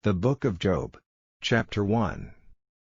The Book of Job. Chapter 1.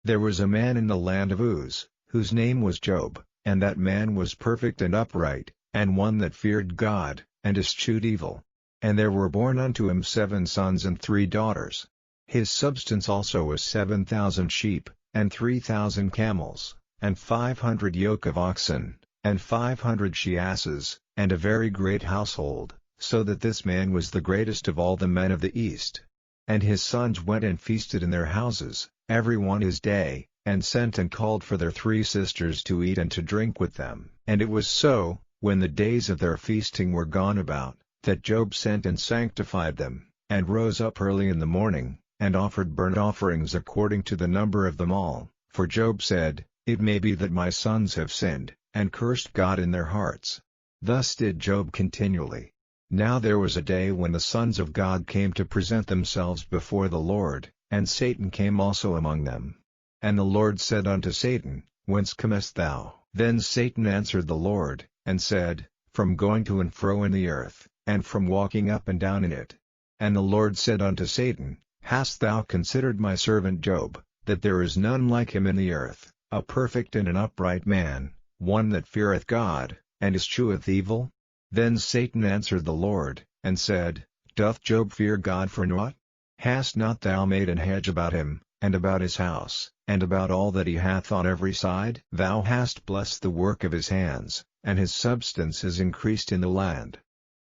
There was a man in the land of Uz, whose name was Job, and that man was perfect and upright, and one that feared God, and eschewed evil. And there were born unto him 7 sons and 3 daughters. His substance also was 7,000 sheep, and 3,000 camels, and 500 yoke of oxen, and 500 she-asses, and a very great household, so that this man was the greatest of all the men of the East. And his sons went and feasted in their houses, every one his day, and sent and called for their 3 sisters to eat and to drink with them. And it was so, when the days of their feasting were gone about, that Job sent and sanctified them, and rose up early in the morning, and offered burnt offerings according to the number of them all. For Job said, It may be that my sons have sinned, and cursed God in their hearts. Thus did Job continually. Now there was a day when the sons of God came to present themselves before the Lord, and Satan came also among them. And the Lord said unto Satan, Whence comest thou? Then Satan answered the Lord, and said, From going to and fro in the earth, and from walking up and down in it. And the Lord said unto Satan, Hast thou considered my servant Job, that there is none like him in the earth, a perfect and an upright man, one that feareth God, and escheweth evil? Then Satan answered the Lord, and said, Doth Job fear God for naught? Hast not thou made an hedge about him, and about his house, and about all that he hath on every side? Thou hast blessed the work of his hands, and his substance is increased in the land.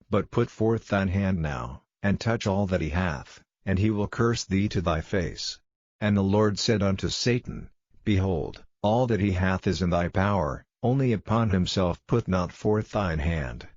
But put forth thine hand now, and touch all that he hath, and he will curse thee to thy face. And the Lord said unto Satan, Behold, all that he hath is in thy power, only upon himself put not forth thine hand.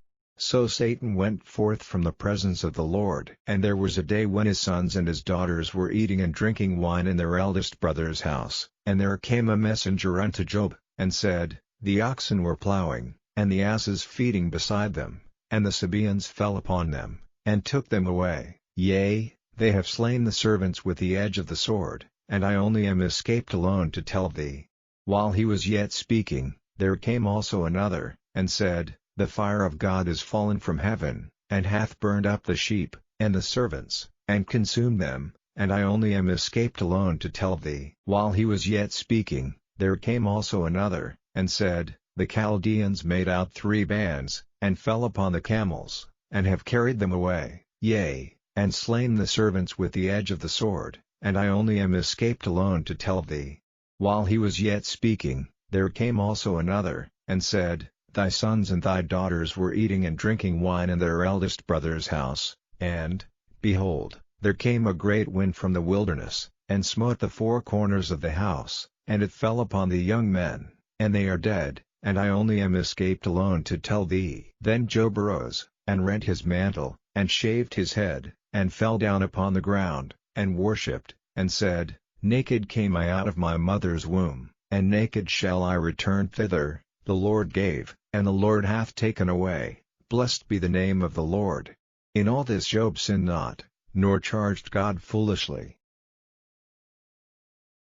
So Satan went forth from the presence of the Lord. And there was a day when his sons and his daughters were eating and drinking wine in their eldest brother's house. And there came a messenger unto Job, and said, The oxen were plowing, and the asses feeding beside them, and the Sabaeans fell upon them, and took them away. Yea, they have slain the servants with the edge of the sword, and I only am escaped alone to tell thee. While he was yet speaking, there came also another, and said, The fire of God is fallen from heaven, and hath burned up the sheep, and the servants, and consumed them, and I only am escaped alone to tell thee. While he was yet speaking, there came also another, and said, The Chaldeans made out 3 bands, and fell upon the camels, and have carried them away, yea, and slain the servants with the edge of the sword, and I only am escaped alone to tell thee. While he was yet speaking, there came also another, and said, Thy sons and thy daughters were eating and drinking wine in their eldest brother's house, and, behold, there came a great wind from the wilderness, and smote the 4 corners of the house, and it fell upon the young men, and they are dead, and I only am escaped alone to tell thee. Then Job arose, and rent his mantle, and shaved his head, and fell down upon the ground, and worshipped, and said, Naked came I out of my mother's womb, and naked shall I return thither. The Lord gave, and the Lord hath taken away, blessed be the name of the Lord. In all this Job sinned not, nor charged God foolishly.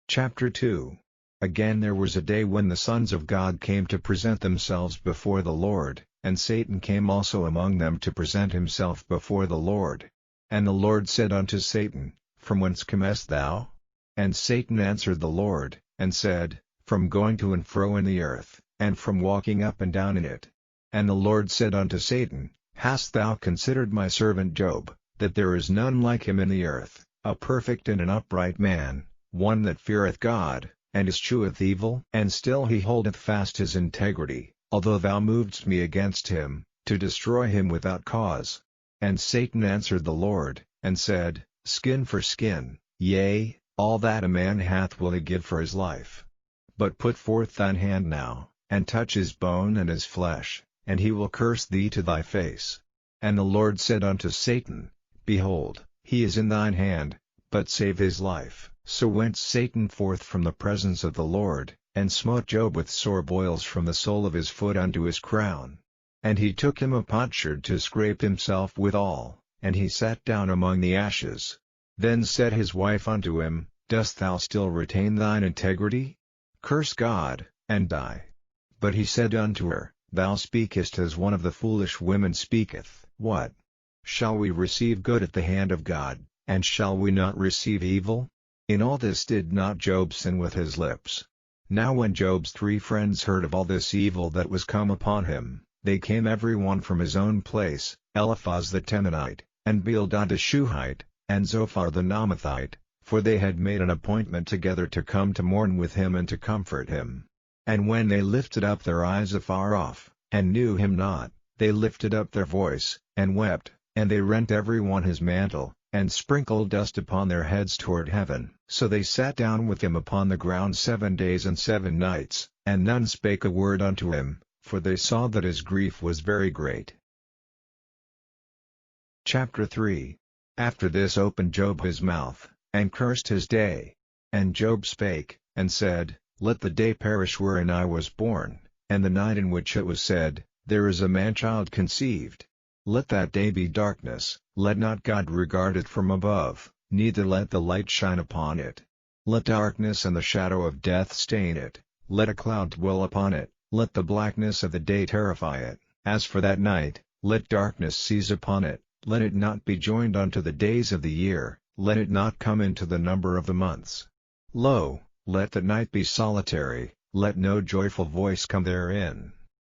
Chapter 2. Again there was a day when the sons of God came to present themselves before the Lord, and Satan came also among them to present himself before the Lord. And the Lord said unto Satan, From whence comest thou? And Satan answered the Lord, and said, From going to and fro in the earth, and from walking up and down in it. And the Lord said unto Satan, Hast thou considered my servant Job, that there is none like him in the earth, a perfect and an upright man, one that feareth God, and escheweth evil? And still he holdeth fast his integrity, although thou movedst me against him, to destroy him without cause. And Satan answered the Lord, and said, Skin for skin, yea, all that a man hath will he give for his life. But put forth thine hand now, and touch his bone and his flesh, and he will curse thee to thy face. And the Lord said unto Satan, Behold, he is in thine hand, but save his life. So went Satan forth from the presence of the Lord, and smote Job with sore boils from the sole of his foot unto his crown. And he took him a potsherd to scrape himself withal, and he sat down among the ashes. Then said his wife unto him, Dost thou still retain thine integrity? Curse God, and die. But he said unto her, Thou speakest as one of the foolish women speaketh. What? Shall we receive good at the hand of God, and shall we not receive evil? In all this did not Job sin with his lips. Now when Job's 3 friends heard of all this evil that was come upon him, they came every one from his own place, Eliphaz the Temanite, and Bildad the Shuhite, and Zophar the Naamathite, for they had made an appointment together to come to mourn with him and to comfort him. And when they lifted up their eyes afar off, and knew him not, they lifted up their voice, and wept, and they rent every one his mantle, and sprinkled dust upon their heads toward heaven. So they sat down with him upon the ground 7 days and 7 nights, and none spake a word unto him, for they saw that his grief was very great. Chapter 3. After this opened Job his mouth, and cursed his day. And Job spake, and said, Let the day perish wherein I was born, and the night in which it was said, There is a man-child conceived. Let that day be darkness, let not God regard it from above, neither let the light shine upon it. Let darkness and the shadow of death stain it, let a cloud dwell upon it, let the blackness of the day terrify it. As for that night, let darkness seize upon it, let it not be joined unto the days of the year, let it not come into the number of the months. Lo, let the night be solitary, let no joyful voice come therein.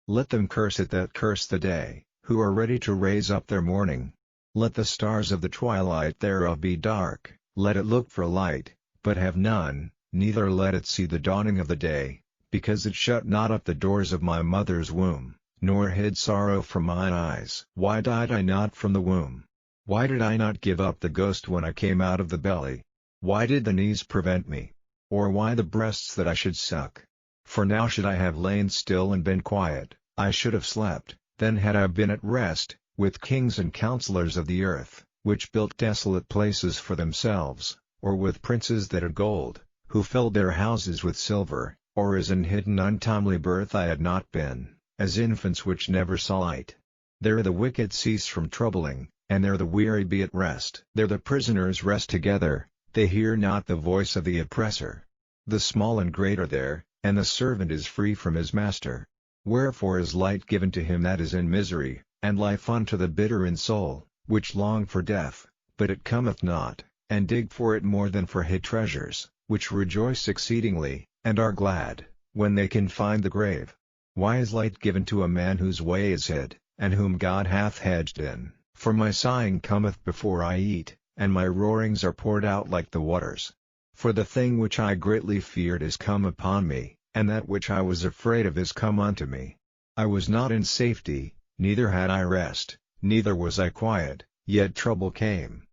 Let them curse it that curse the day, who are ready to raise up their mourning. Let the stars of the twilight thereof be dark, let it look for light, but have none, neither let it see the dawning of the day, because it shut not up the doors of my mother's womb, nor hid sorrow from mine eyes. Why died I not from the womb? Why did I not give up the ghost when I came out of the belly? Why did the knees prevent me? Or why the breasts that I should suck? For now should I have lain still and been quiet, I should have slept, then had I been at rest, with kings and counselors of the earth, which built desolate places for themselves, or with princes that had gold, who filled their houses with silver, or as in hidden untimely birth I had not been, as infants which never saw light. There the wicked cease from troubling, and there the weary be at rest. There the prisoners rest together, they hear not the voice of the oppressor. The small and great are there, and the servant is free from his master. Wherefore is light given to him that is in misery, and life unto the bitter in soul, which long for death, but it cometh not, and dig for it more than for hid treasures, which rejoice exceedingly, and are glad, when they can find the grave. Why is light given to a man whose way is hid, and whom God hath hedged in? For my sighing cometh before I eat, and my roarings are poured out like the waters. For the thing which I greatly feared is come upon me, and that which I was afraid of is come unto me. I was not in safety, neither had I rest, neither was I quiet, yet trouble came.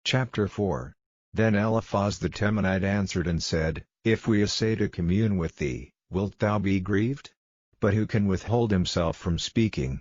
Chapter 4. Then Eliphaz the Temanite answered and said, If we essay to commune with thee, wilt thou be grieved? But who can withhold himself from speaking?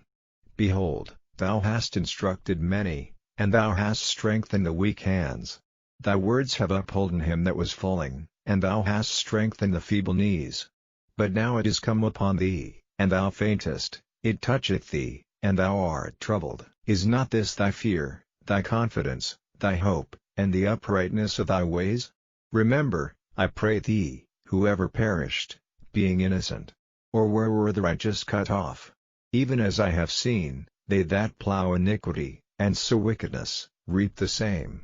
Behold, thou hast instructed many, and thou hast strengthened the weak hands. Thy words have upholden him that was falling, and thou hast strengthened the feeble knees. But now it is come upon thee, and thou faintest, it toucheth thee, and thou art troubled. Is not this thy fear, thy confidence, thy hope, and the uprightness of thy ways? Remember, I pray thee, whoever perished, being innocent? Or where were the righteous cut off? Even as I have seen, they that plough iniquity, and sow wickedness, reap the same.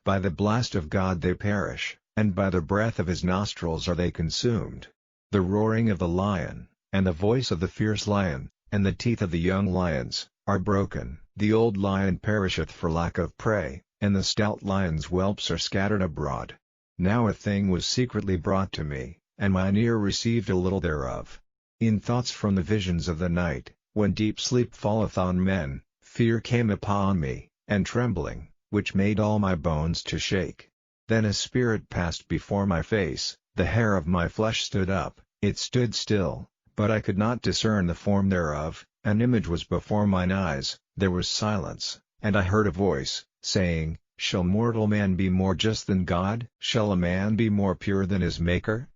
By the blast of God they perish, and by the breath of his nostrils are they consumed. The roaring of the lion, and the voice of the fierce lion, and the teeth of the young lions, are broken. The old lion perisheth for lack of prey, and the stout lion's whelps are scattered abroad. Now a thing was secretly brought to me, and mine ear received a little thereof. In thoughts from the visions of the night, when deep sleep falleth on men, fear came upon me, and trembling, which made all my bones to shake. Then a spirit passed before my face, the hair of my flesh stood up, it stood still, but I could not discern the form thereof. An image was before mine eyes, there was silence, and I heard a voice, saying, Shall mortal man be more just than God? Shall a man be more pure than his Maker?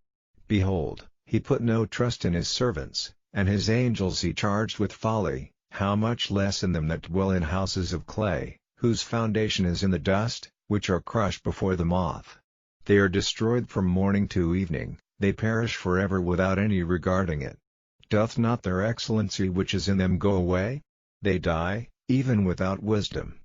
Behold, he put no trust in his servants, and his angels he charged with folly, how much less in them that dwell in houses of clay, whose foundation is in the dust, which are crushed before the moth. They are destroyed from morning to evening, they perish forever without any regarding it. Doth not their excellency which is in them go away? They die, even without wisdom.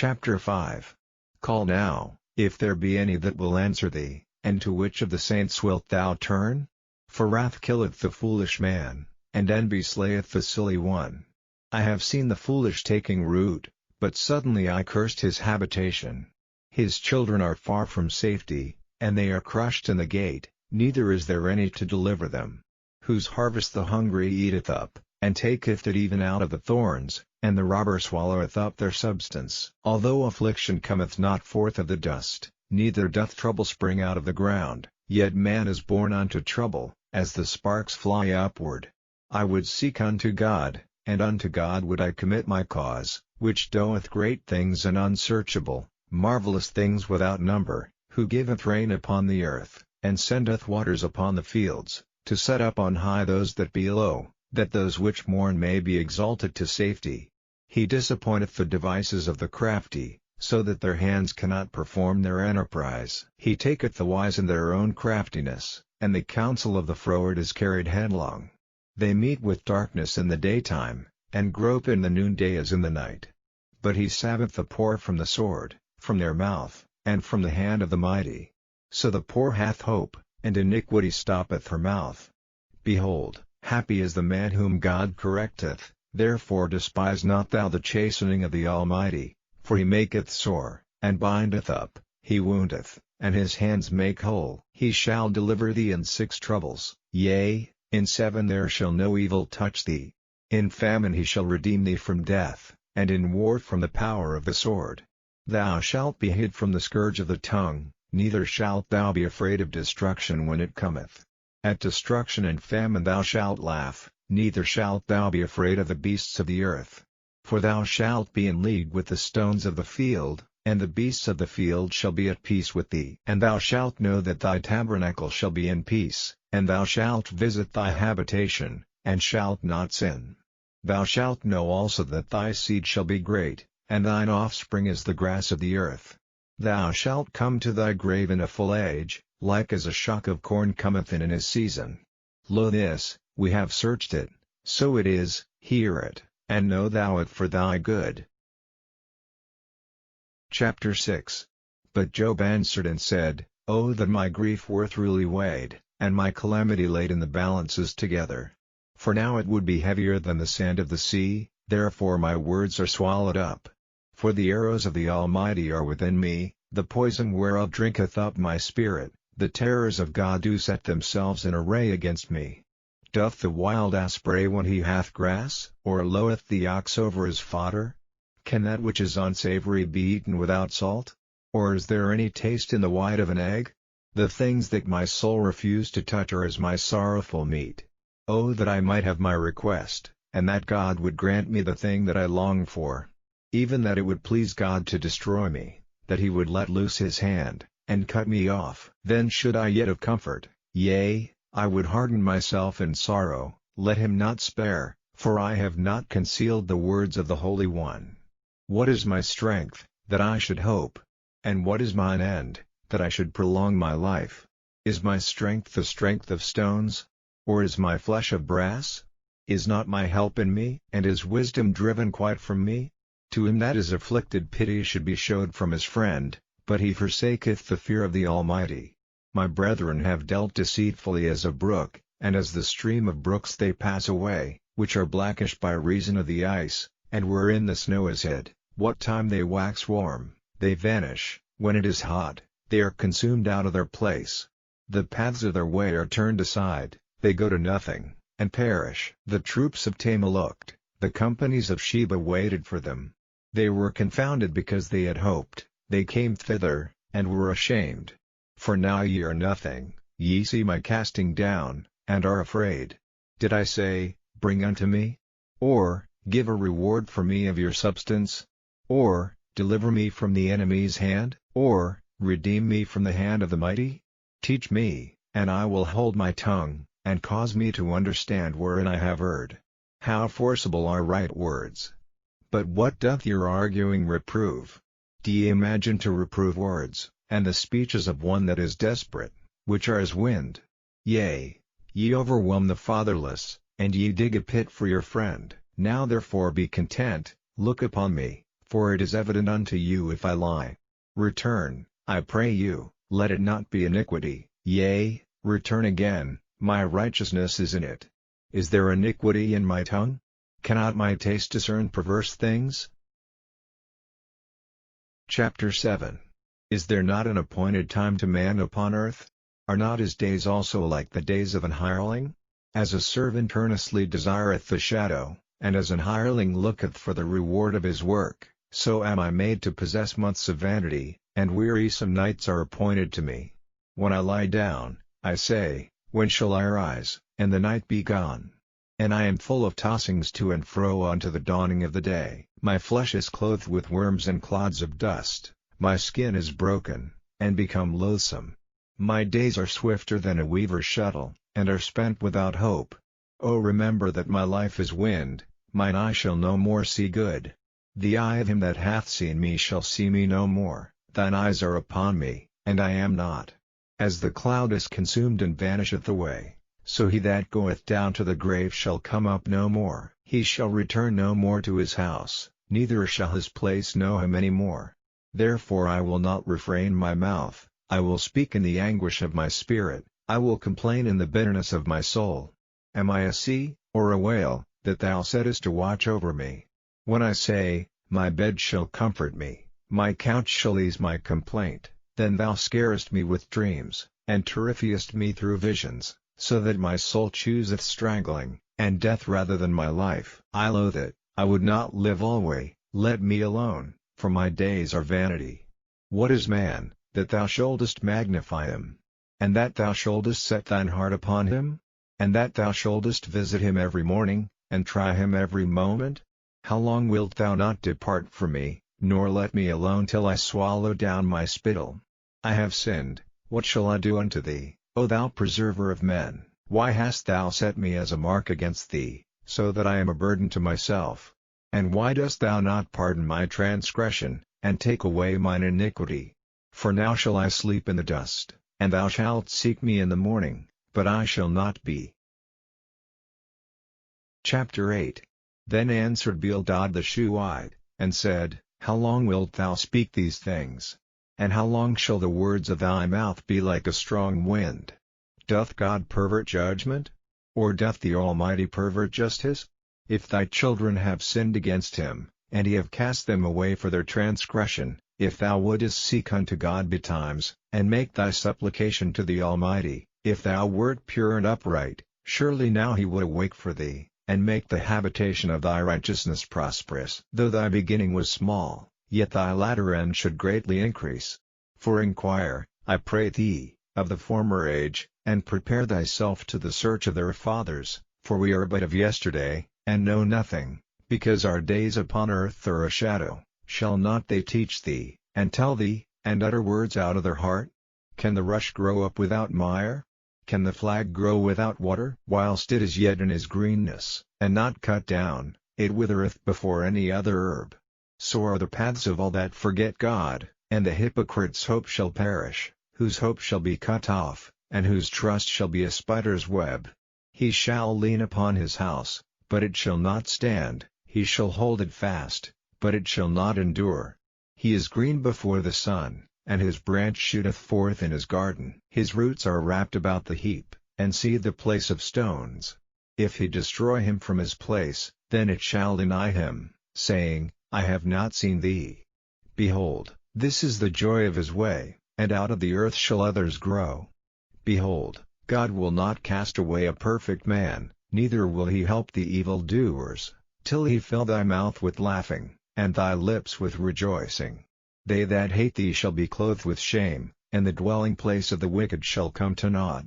Chapter 5. Call now, if there be any that will answer thee, and to which of the saints wilt thou turn? For wrath killeth the foolish man, and envy slayeth the silly one. I have seen the foolish taking root, but suddenly I cursed his habitation. His children are far from safety, and they are crushed in the gate, neither is there any to deliver them. Whose harvest the hungry eateth up, and taketh it even out of the thorns, and the robber swalloweth up their substance. Although affliction cometh not forth of the dust, neither doth trouble spring out of the ground, yet man is born unto trouble, as the sparks fly upward. I would seek unto God, and unto God would I commit my cause, which doeth great things and unsearchable, marvelous things without number, who giveth rain upon the earth, and sendeth waters upon the fields, to set up on high those that be low, that those which mourn may be exalted to safety. He disappointeth the devices of the crafty, so that their hands cannot perform their enterprise. He taketh the wise in their own craftiness, and the counsel of the froward is carried headlong. They meet with darkness in the daytime, and grope in the noonday as in the night. But he saveth the poor from the sword, from their mouth, and from the hand of the mighty. So the poor hath hope, and iniquity stoppeth her mouth. Behold, happy is the man whom God correcteth, therefore despise not thou the chastening of the Almighty, for he maketh sore, and bindeth up, he woundeth, and his hands make whole. He shall deliver thee in 6 troubles, yea, in 7 there shall no evil touch thee. In famine he shall redeem thee from death, and in war from the power of the sword. Thou shalt be hid from the scourge of the tongue, neither shalt thou be afraid of destruction when it cometh. At destruction and famine thou shalt laugh, neither shalt thou be afraid of the beasts of the earth. For thou shalt be in league with the stones of the field, and the beasts of the field shall be at peace with thee. And thou shalt know that thy tabernacle shall be in peace, and thou shalt visit thy habitation, and shalt not sin. Thou shalt know also that thy seed shall be great, and thine offspring as the grass of the earth. Thou shalt come to thy grave in a full age, like as a shock of corn cometh in his season. Lo this, we have searched it, so it is, hear it, and know thou it for thy good. Chapter 6. But Job answered and said, O that my grief were truly weighed, and my calamity laid in the balances together. For now it would be heavier than the sand of the sea, therefore my words are swallowed up. For the arrows of the Almighty are within me, the poison whereof drinketh up my spirit, the terrors of God do set themselves in array against me. Doth the wild ass bray when he hath grass, or loweth the ox over his fodder? Can that which is unsavory be eaten without salt? Or is there any taste in the white of an egg? The things that my soul refused to touch are as my sorrowful meat. Oh that I might have my request, and that God would grant me the thing that I long for. Even that it would please God to destroy me, that he would let loose his hand, and cut me off. Then should I yet have comfort, yea, I would harden myself in sorrow, let him not spare, for I have not concealed the words of the Holy One. What is my strength, that I should hope? And what is mine end, that I should prolong my life? Is my strength the strength of stones? Or is my flesh of brass? Is not my help in me? And is wisdom driven quite from me? To him that is afflicted pity should be showed from his friend, but he forsaketh the fear of the Almighty. My brethren have dealt deceitfully as a brook, and as the stream of brooks they pass away, which are blackish by reason of the ice, and wherein the snow is hid. What time they wax warm, they vanish, when it is hot, they are consumed out of their place. The paths of their way are turned aside, they go to nothing, and perish. The troops of Tema looked, the companies of Sheba waited for them. They were confounded because they had hoped, they came thither, and were ashamed. For now ye are nothing, ye see my casting down, and are afraid. Did I say, Bring unto me? Or, Give a reward for me of your substance? Or, Deliver me from the enemy's hand? Or, Redeem me from the hand of the mighty? Teach me, and I will hold my tongue, and cause me to understand wherein I have erred. How forcible are right words! But what doth your arguing reprove? D'ye imagine to reprove words, and the speeches of one that is desperate, which are as wind? Yea, ye overwhelm the fatherless, and ye dig a pit for your friend. Now therefore be content, look upon me, For it is evident unto you if I lie. Return, I pray you, let it not be iniquity, yea, return again, my righteousness is in it. Is there iniquity in my tongue? Cannot my taste discern perverse things? Chapter 7. Is there not an appointed time to man upon earth? Are not his days also like the days of an hireling? As a servant earnestly desireth the shadow, and as an hireling looketh for the reward of his work, so am I made to possess months of vanity, and wearisome nights are appointed to me. When I lie down, I say, when shall I arise, and the night be gone? And I am full of tossings to and fro unto the dawning of the day. My flesh is clothed with worms and clods of dust, my skin is broken, and become loathsome. My days are swifter than a weaver's shuttle, and are spent without hope. O remember that my life is wind, mine eye shall no more see good. The eye of him that hath seen me shall see me no more. Thine eyes are upon me, and I am not. As the cloud is consumed and vanisheth away, so he that goeth down to the grave shall come up no more. He shall return no more to his house, neither shall his place know him any more. Therefore I will not refrain my mouth, I will speak in the anguish of my spirit, I will complain in the bitterness of my soul. Am I a sea, or a whale, that thou settest to watch over me? When I say, my bed shall comfort me, my couch shall ease my complaint, then thou scarest me with dreams, and terrifiest me through visions, so that my soul chooseth strangling, and death rather than my life. I loathe it, I would not live alway, let me alone, for my days are vanity. What is man, that thou shouldest magnify him? And that thou shouldest set thine heart upon him? And that thou shouldest visit him every morning, and try him every moment? How long wilt thou not depart from me, nor let me alone till I swallow down my spittle? I have sinned, what shall I do unto thee, O thou preserver of men? Why hast thou set me as a mark against thee, so that I am a burden to myself? And why dost thou not pardon my transgression, and take away mine iniquity? For now shall I sleep in the dust, and thou shalt seek me in the morning, but I shall not be. Chapter 8. Then answered Bildad the Shuhite, and said, How long wilt thou speak these things? And how long shall the words of thy mouth be like a strong wind? Doth God pervert judgment? Or doth the Almighty pervert justice? If thy children have sinned against him, and he have cast them away for their transgression, if thou wouldest seek unto God betimes, and make thy supplication to the Almighty, if thou wert pure and upright, surely now he would awake for thee, and make the habitation of thy righteousness prosperous. Though thy beginning was small, yet thy latter end should greatly increase. For inquire, I pray thee, of the former age, and prepare thyself to the search of their fathers, for we are but of yesterday, and know nothing, because our days upon earth are a shadow. Shall not they teach thee, and tell thee, and utter words out of their heart? Can the rush grow up without mire? Can the flag grow without water? Whilst it is yet in his greenness, and not cut down, it withereth before any other herb. So are the paths of all that forget God, and the hypocrite's hope shall perish, whose hope shall be cut off, and whose trust shall be a spider's web. He shall lean upon his house, but it shall not stand, he shall hold it fast, but it shall not endure. He is green before the sun, and his branch shooteth forth in his garden. His roots are wrapped about the heap, and see the place of stones. If he destroy him from his place, then it shall deny him, saying, I have not seen thee. Behold, this is the joy of his way, and out of the earth shall others grow. Behold, God will not cast away a perfect man, neither will he help the evildoers, till he fill thy mouth with laughing, and thy lips with rejoicing. They that hate thee shall be clothed with shame, and the dwelling place of the wicked shall come to naught.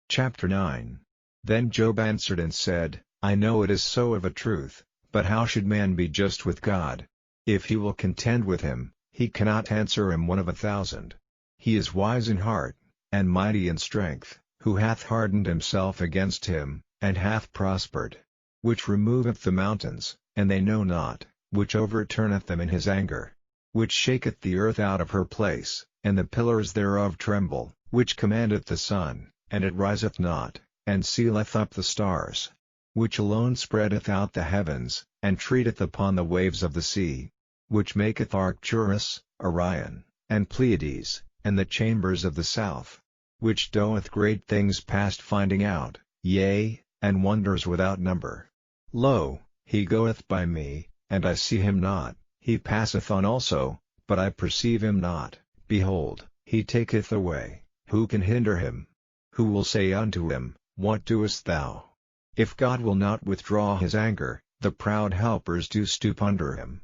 Chapter 9. Then Job answered and said, I know it is so of a truth, but how should man be just with God? If he will contend with him, he cannot answer him 1 of 1,000. He is wise in heart, and mighty in strength, who hath hardened himself against him, and hath prospered. Which removeth the mountains, and they know not, which overturneth them in his anger. Which shaketh the earth out of her place, and the pillars thereof tremble, which commandeth the sun, and it riseth not, and sealeth up the stars. Which alone spreadeth out the heavens, and treadeth upon the waves of the sea, which maketh Arcturus, Orion, and Pleiades, and the chambers of the south, which doeth great things past finding out, yea, and wonders without number. Lo, he goeth by me, and I see him not, he passeth on also, but I perceive him not. Behold, he taketh away, who can hinder him? Who will say unto him, What doest thou? If God will not withdraw his anger, the proud helpers do stoop under him.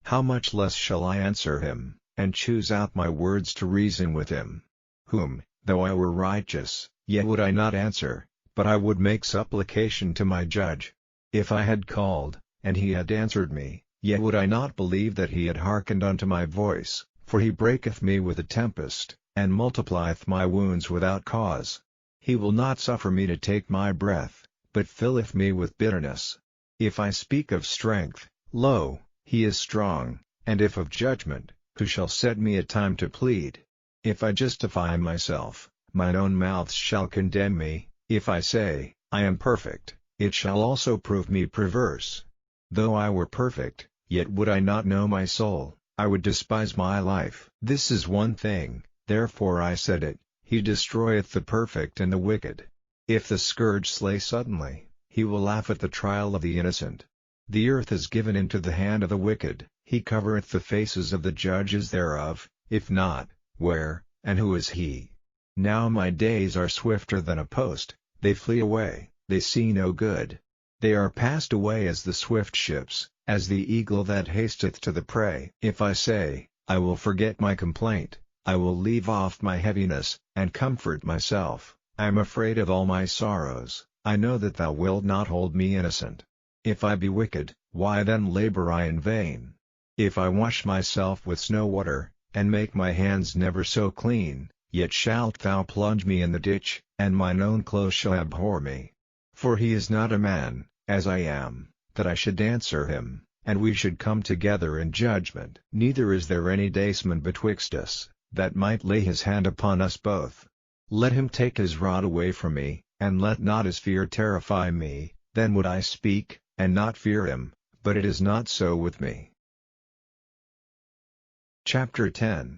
How much less shall I answer him, and choose out my words to reason with him? Whom, though I were righteous, yet would I not answer, but I would make supplication to my judge. If I had called, and he had answered me, yet would I not believe that he had hearkened unto my voice, for he breaketh me with a tempest, and multiplieth my wounds without cause. He will not suffer me to take my breath, but filleth me with bitterness. If I speak of strength, lo, he is strong, and if of judgment, who shall set me a time to plead? If I justify myself, mine own mouth shall condemn me. If I say, I am perfect, it shall also prove me perverse. Though I were perfect, yet would I not know my soul, I would despise my life. This is one thing, therefore I said it, he destroyeth the perfect and the wicked. If the scourge slay suddenly, he will laugh at the trial of the innocent. The earth is given into the hand of the wicked, he covereth the faces of the judges thereof. If not, where, and who is he? Now my days are swifter than a post, they flee away, they see no good. They are passed away as the swift ships, as the eagle that hasteth to the prey. If I say, I will forget my complaint, I will leave off my heaviness, and comfort myself, I am afraid of all my sorrows, I know that thou wilt not hold me innocent. If I be wicked, why then labor I in vain? If I wash myself with snow water, and make my hands never so clean, yet shalt thou plunge me in the ditch, and mine own clothes shall abhor me. For he is not a man, as I am, that I should answer him, and we should come together in judgment. Neither is there any daysman betwixt us, that might lay his hand upon us both. Let him take his rod away from me, and let not his fear terrify me, then would I speak, and not fear him, but it is not so with me. Chapter 10.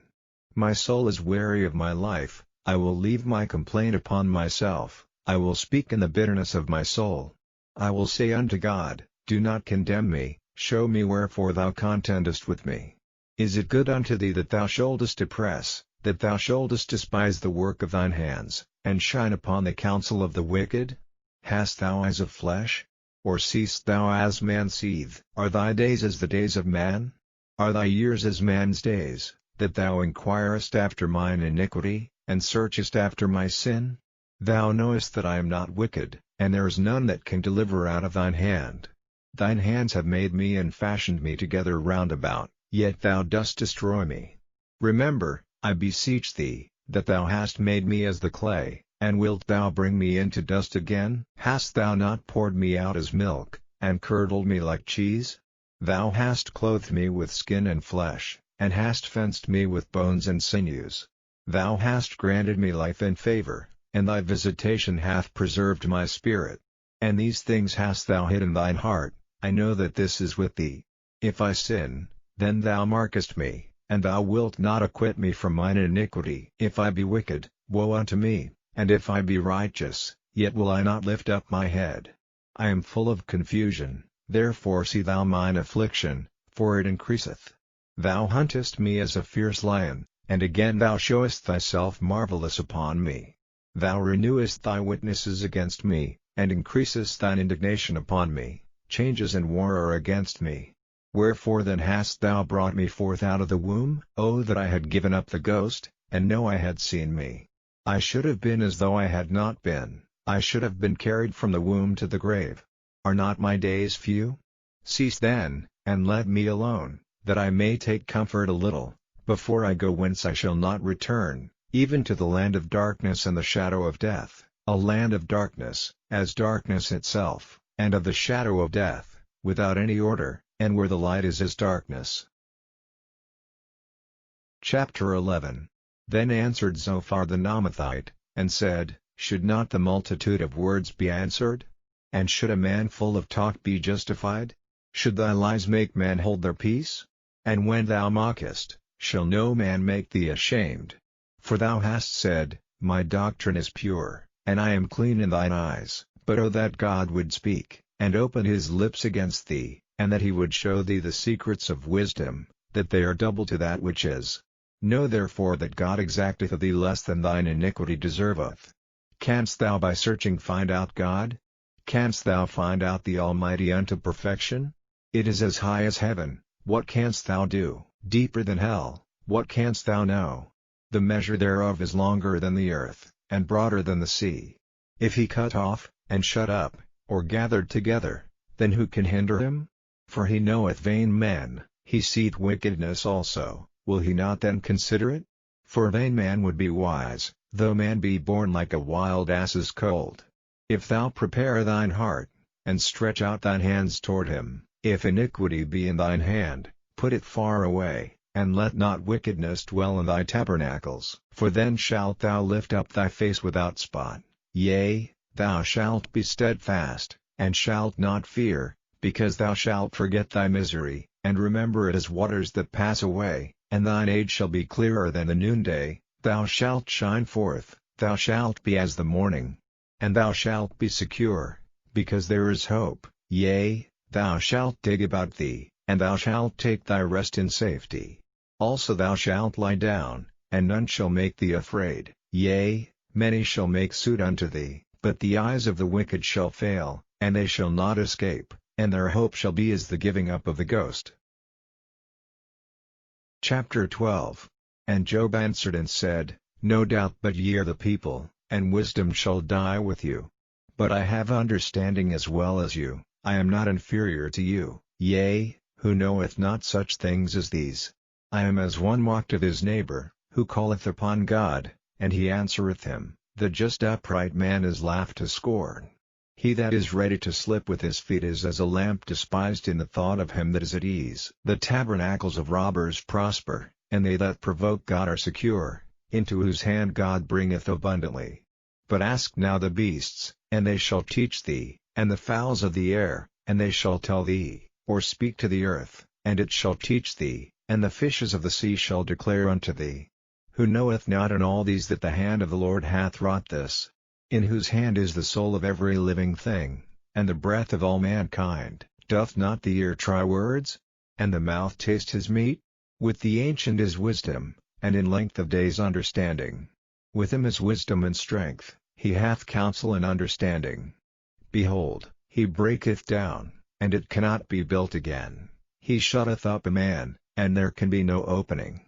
My soul is weary of my life, I will leave my complaint upon myself, I will speak in the bitterness of my soul. I will say unto God, Do not condemn me, show me wherefore thou contendest with me. Is it good unto thee that thou shouldest oppress, that thou shouldest despise the work of thine hands, and shine upon the counsel of the wicked? Hast thou eyes of flesh? Or seest thou as man seeth? Are thy days as the days of man? Are thy years as man's days, that thou inquirest after mine iniquity, and searchest after my sin? Thou knowest that I am not wicked, and there is none that can deliver out of thine hand. Thine hands have made me and fashioned me together round about, yet thou dost destroy me. Remember, I beseech thee, that thou hast made me as the clay, and wilt thou bring me into dust again? Hast thou not poured me out as milk, and curdled me like cheese? Thou hast clothed me with skin and flesh, and hast fenced me with bones and sinews. Thou hast granted me life and favor, and thy visitation hath preserved my spirit. And these things hast thou hid in thine heart, I know that this is with thee. If I sin, then thou markest me, and thou wilt not acquit me from mine iniquity. If I be wicked, woe unto me, and if I be righteous, yet will I not lift up my head. I am full of confusion, therefore see thou mine affliction, for it increaseth. Thou huntest me as a fierce lion, and again thou showest thyself marvelous upon me. Thou renewest thy witnesses against me, and increasest thine indignation upon me. Changes and war are against me. Wherefore then hast thou brought me forth out of the womb? Oh that I had given up the ghost, and no eye had seen me. I should have been as though I had not been, I should have been carried from the womb to the grave. Are not my days few? Cease then, and let me alone, that I may take comfort a little, before I go whence I shall not return, even to the land of darkness and the shadow of death, a land of darkness, as darkness itself, and of the shadow of death, without any order, and where the light is as darkness. Chapter 11. Then answered Zophar the Naamathite, and said, Should not the multitude of words be answered? And should a man full of talk be justified? Should thy lies make men hold their peace? And when thou mockest, shall no man make thee ashamed? For thou hast said, My doctrine is pure, and I am clean in thine eyes. But oh that God would speak, and open his lips against thee, and that he would show thee the secrets of wisdom, that they are double to that which is. Know therefore that God exacteth of thee less than thine iniquity deserveth. Canst thou by searching find out God? Canst thou find out the Almighty unto perfection? It is as high as heaven, what canst thou do? Deeper than hell, what canst thou know? The measure thereof is longer than the earth, and broader than the sea. If he cut off, and shut up, or gathered together, then who can hinder him? For he knoweth vain men, he seeth wickedness also, will he not then consider it? For a vain man would be wise, though man be born like a wild ass's colt. If thou prepare thine heart, and stretch out thine hands toward him, if iniquity be in thine hand, put it far away, and let not wickedness dwell in thy tabernacles. For then shalt thou lift up thy face without spot, yea, thou shalt be steadfast, and shalt not fear, because thou shalt forget thy misery, and remember it as waters that pass away, and thine age shall be clearer than the noonday. Thou shalt shine forth, thou shalt be as the morning. And thou shalt be secure, because there is hope, yea, thou shalt dig about thee, and thou shalt take thy rest in safety. Also thou shalt lie down, and none shall make thee afraid, yea, many shall make suit unto thee, but the eyes of the wicked shall fail, and they shall not escape, and their hope shall be as the giving up of the ghost. Chapter 12. And Job answered and said, No doubt but ye are the people, and wisdom shall die with you. But I have understanding as well as you, I am not inferior to you, yea, who knoweth not such things as these? I am as one mocked of his neighbor, who calleth upon God, and he answereth him. The just upright man is laughed to scorn. He that is ready to slip with his feet is as a lamp despised in the thought of him that is at ease. The tabernacles of robbers prosper, and they that provoke God are secure, into whose hand God bringeth abundantly. But ask now the beasts, and they shall teach thee, and the fowls of the air, and they shall tell thee, or speak to the earth, and it shall teach thee, and the fishes of the sea shall declare unto thee. Who knoweth not in all these that the hand of the Lord hath wrought this? In whose hand is the soul of every living thing, and the breath of all mankind? Doth not the ear try words? And the mouth taste his meat? With the ancient is wisdom, and in length of days understanding. With him is wisdom and strength, he hath counsel and understanding. Behold, he breaketh down, and it cannot be built again. He shutteth up a man, and there can be no opening.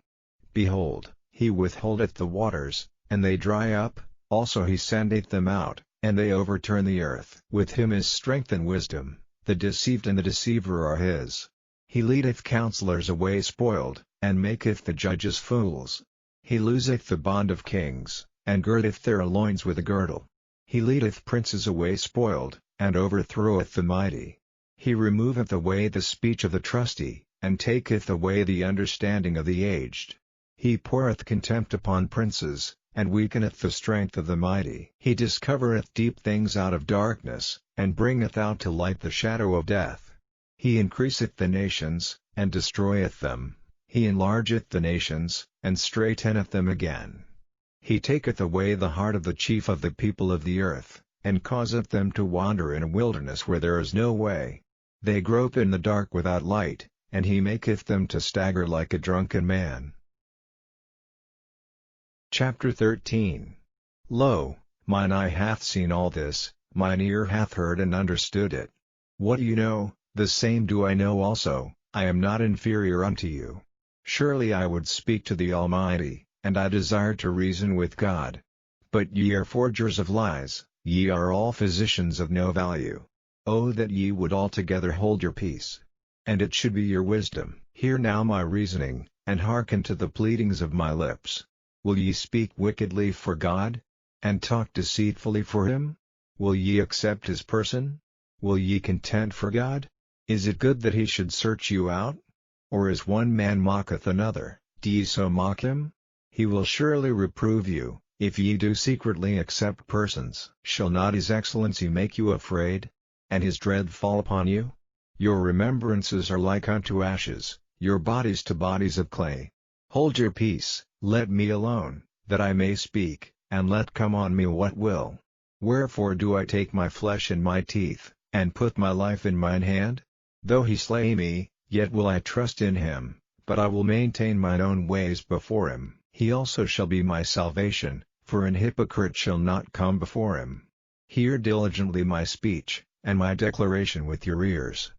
Behold, he withholdeth the waters, and they dry up, also he sendeth them out, and they overturn the earth. With him is strength and wisdom, the deceived and the deceiver are his. He leadeth counselors away spoiled, and maketh the judges fools. He looseth the bond of kings, and girdeth their loins with a girdle. He leadeth princes away spoiled, and overthroweth the mighty. He removeth away the speech of the trusty, and taketh away the understanding of the aged. He poureth contempt upon princes, and weakeneth the strength of the mighty. He discovereth deep things out of darkness, and bringeth out to light the shadow of death. He increaseth the nations, and destroyeth them. He enlargeth the nations, and straiteneth them again. He taketh away the heart of the chief of the people of the earth, and causeth them to wander in a wilderness where there is no way. They grope in the dark without light, and he maketh them to stagger like a drunken man. Chapter 13. Lo, mine eye hath seen all this, mine ear hath heard and understood it. What you know, the same do I know also, I am not inferior unto you. Surely I would speak to the Almighty, and I desire to reason with God. But ye are forgers of lies, ye are all physicians of no value. Oh that ye would altogether hold your peace! And it should be your wisdom. Hear now my reasoning, and hearken to the pleadings of my lips. Will ye speak wickedly for God? And talk deceitfully for him? Will ye accept his person? Will ye contend for God? Is it good that he should search you out? Or as one man mocketh another, do ye so mock him? He will surely reprove you, if ye do secretly accept persons. Shall not his excellency make you afraid? And his dread fall upon you? Your remembrances are like unto ashes, your bodies to bodies of clay. Hold your peace, let me alone, that I may speak, and let come on me what will. Wherefore do I take my flesh in my teeth, and put my life in mine hand? Though he slay me, yet will I trust in him, but I will maintain mine own ways before him. He also shall be my salvation, for an hypocrite shall not come before him. Hear diligently my speech, and my declaration with your ears.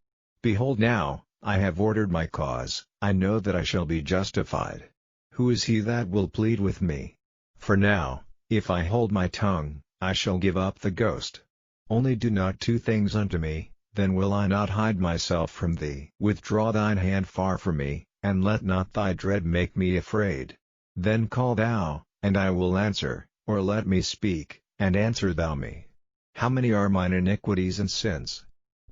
Behold now, I have ordered my cause, I know that I shall be justified. Who is he that will plead with me? For now, if I hold my tongue, I shall give up the ghost. Only do not two things unto me, then will I not hide myself from thee. Withdraw thine hand far from me, and let not thy dread make me afraid. Then call thou, and I will answer, or let me speak, and answer thou me. How many are mine iniquities and sins?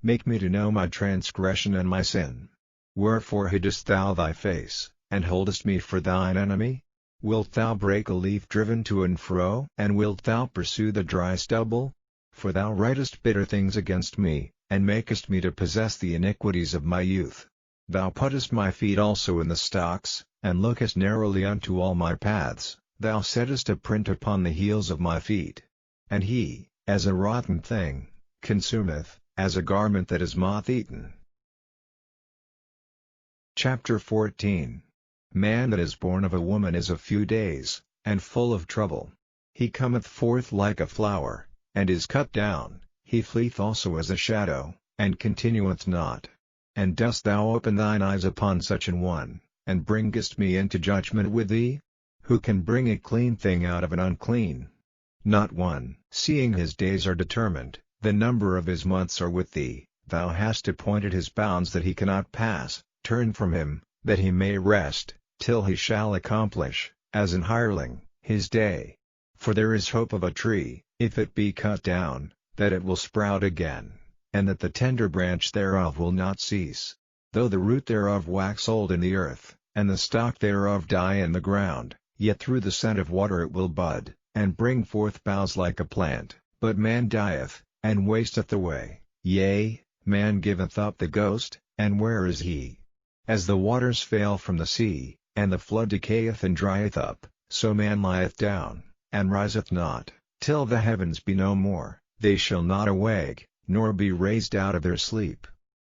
Make me to know my transgression and my sin. Wherefore hidest thou thy face, and holdest me for thine enemy? Wilt thou break a leaf driven to and fro? And wilt thou pursue the dry stubble? For thou writest bitter things against me, and makest me to possess the iniquities of my youth. Thou puttest my feet also in the stocks, and lookest narrowly unto all my paths. Thou settest a print upon the heels of my feet. And he, as a rotten thing, consumeth, as a garment that is moth-eaten. Chapter 14. Man that is born of a woman is of few days, and full of trouble. He cometh forth like a flower, and is cut down, he fleeth also as a shadow, and continueth not. And dost thou open thine eyes upon such an one, and bringest me into judgment with thee? Who can bring a clean thing out of an unclean? Not one. Seeing his days are determined, the number of his months are with thee, thou hast appointed his bounds that he cannot pass. Turn from him, that he may rest, till he shall accomplish, as an hireling, his day. For there is hope of a tree, if it be cut down, that it will sprout again, and that the tender branch thereof will not cease. Though the root thereof wax old in the earth, and the stalk thereof die in the ground, yet through the scent of water it will bud, and bring forth boughs like a plant. But man dieth, and wasteth away, yea, man giveth up the ghost, and where is he? As the waters fail from the sea, and the flood decayeth and drieth up, so man lieth down, and riseth not, till the heavens be no more. They shall not awake, nor be raised out of their sleep.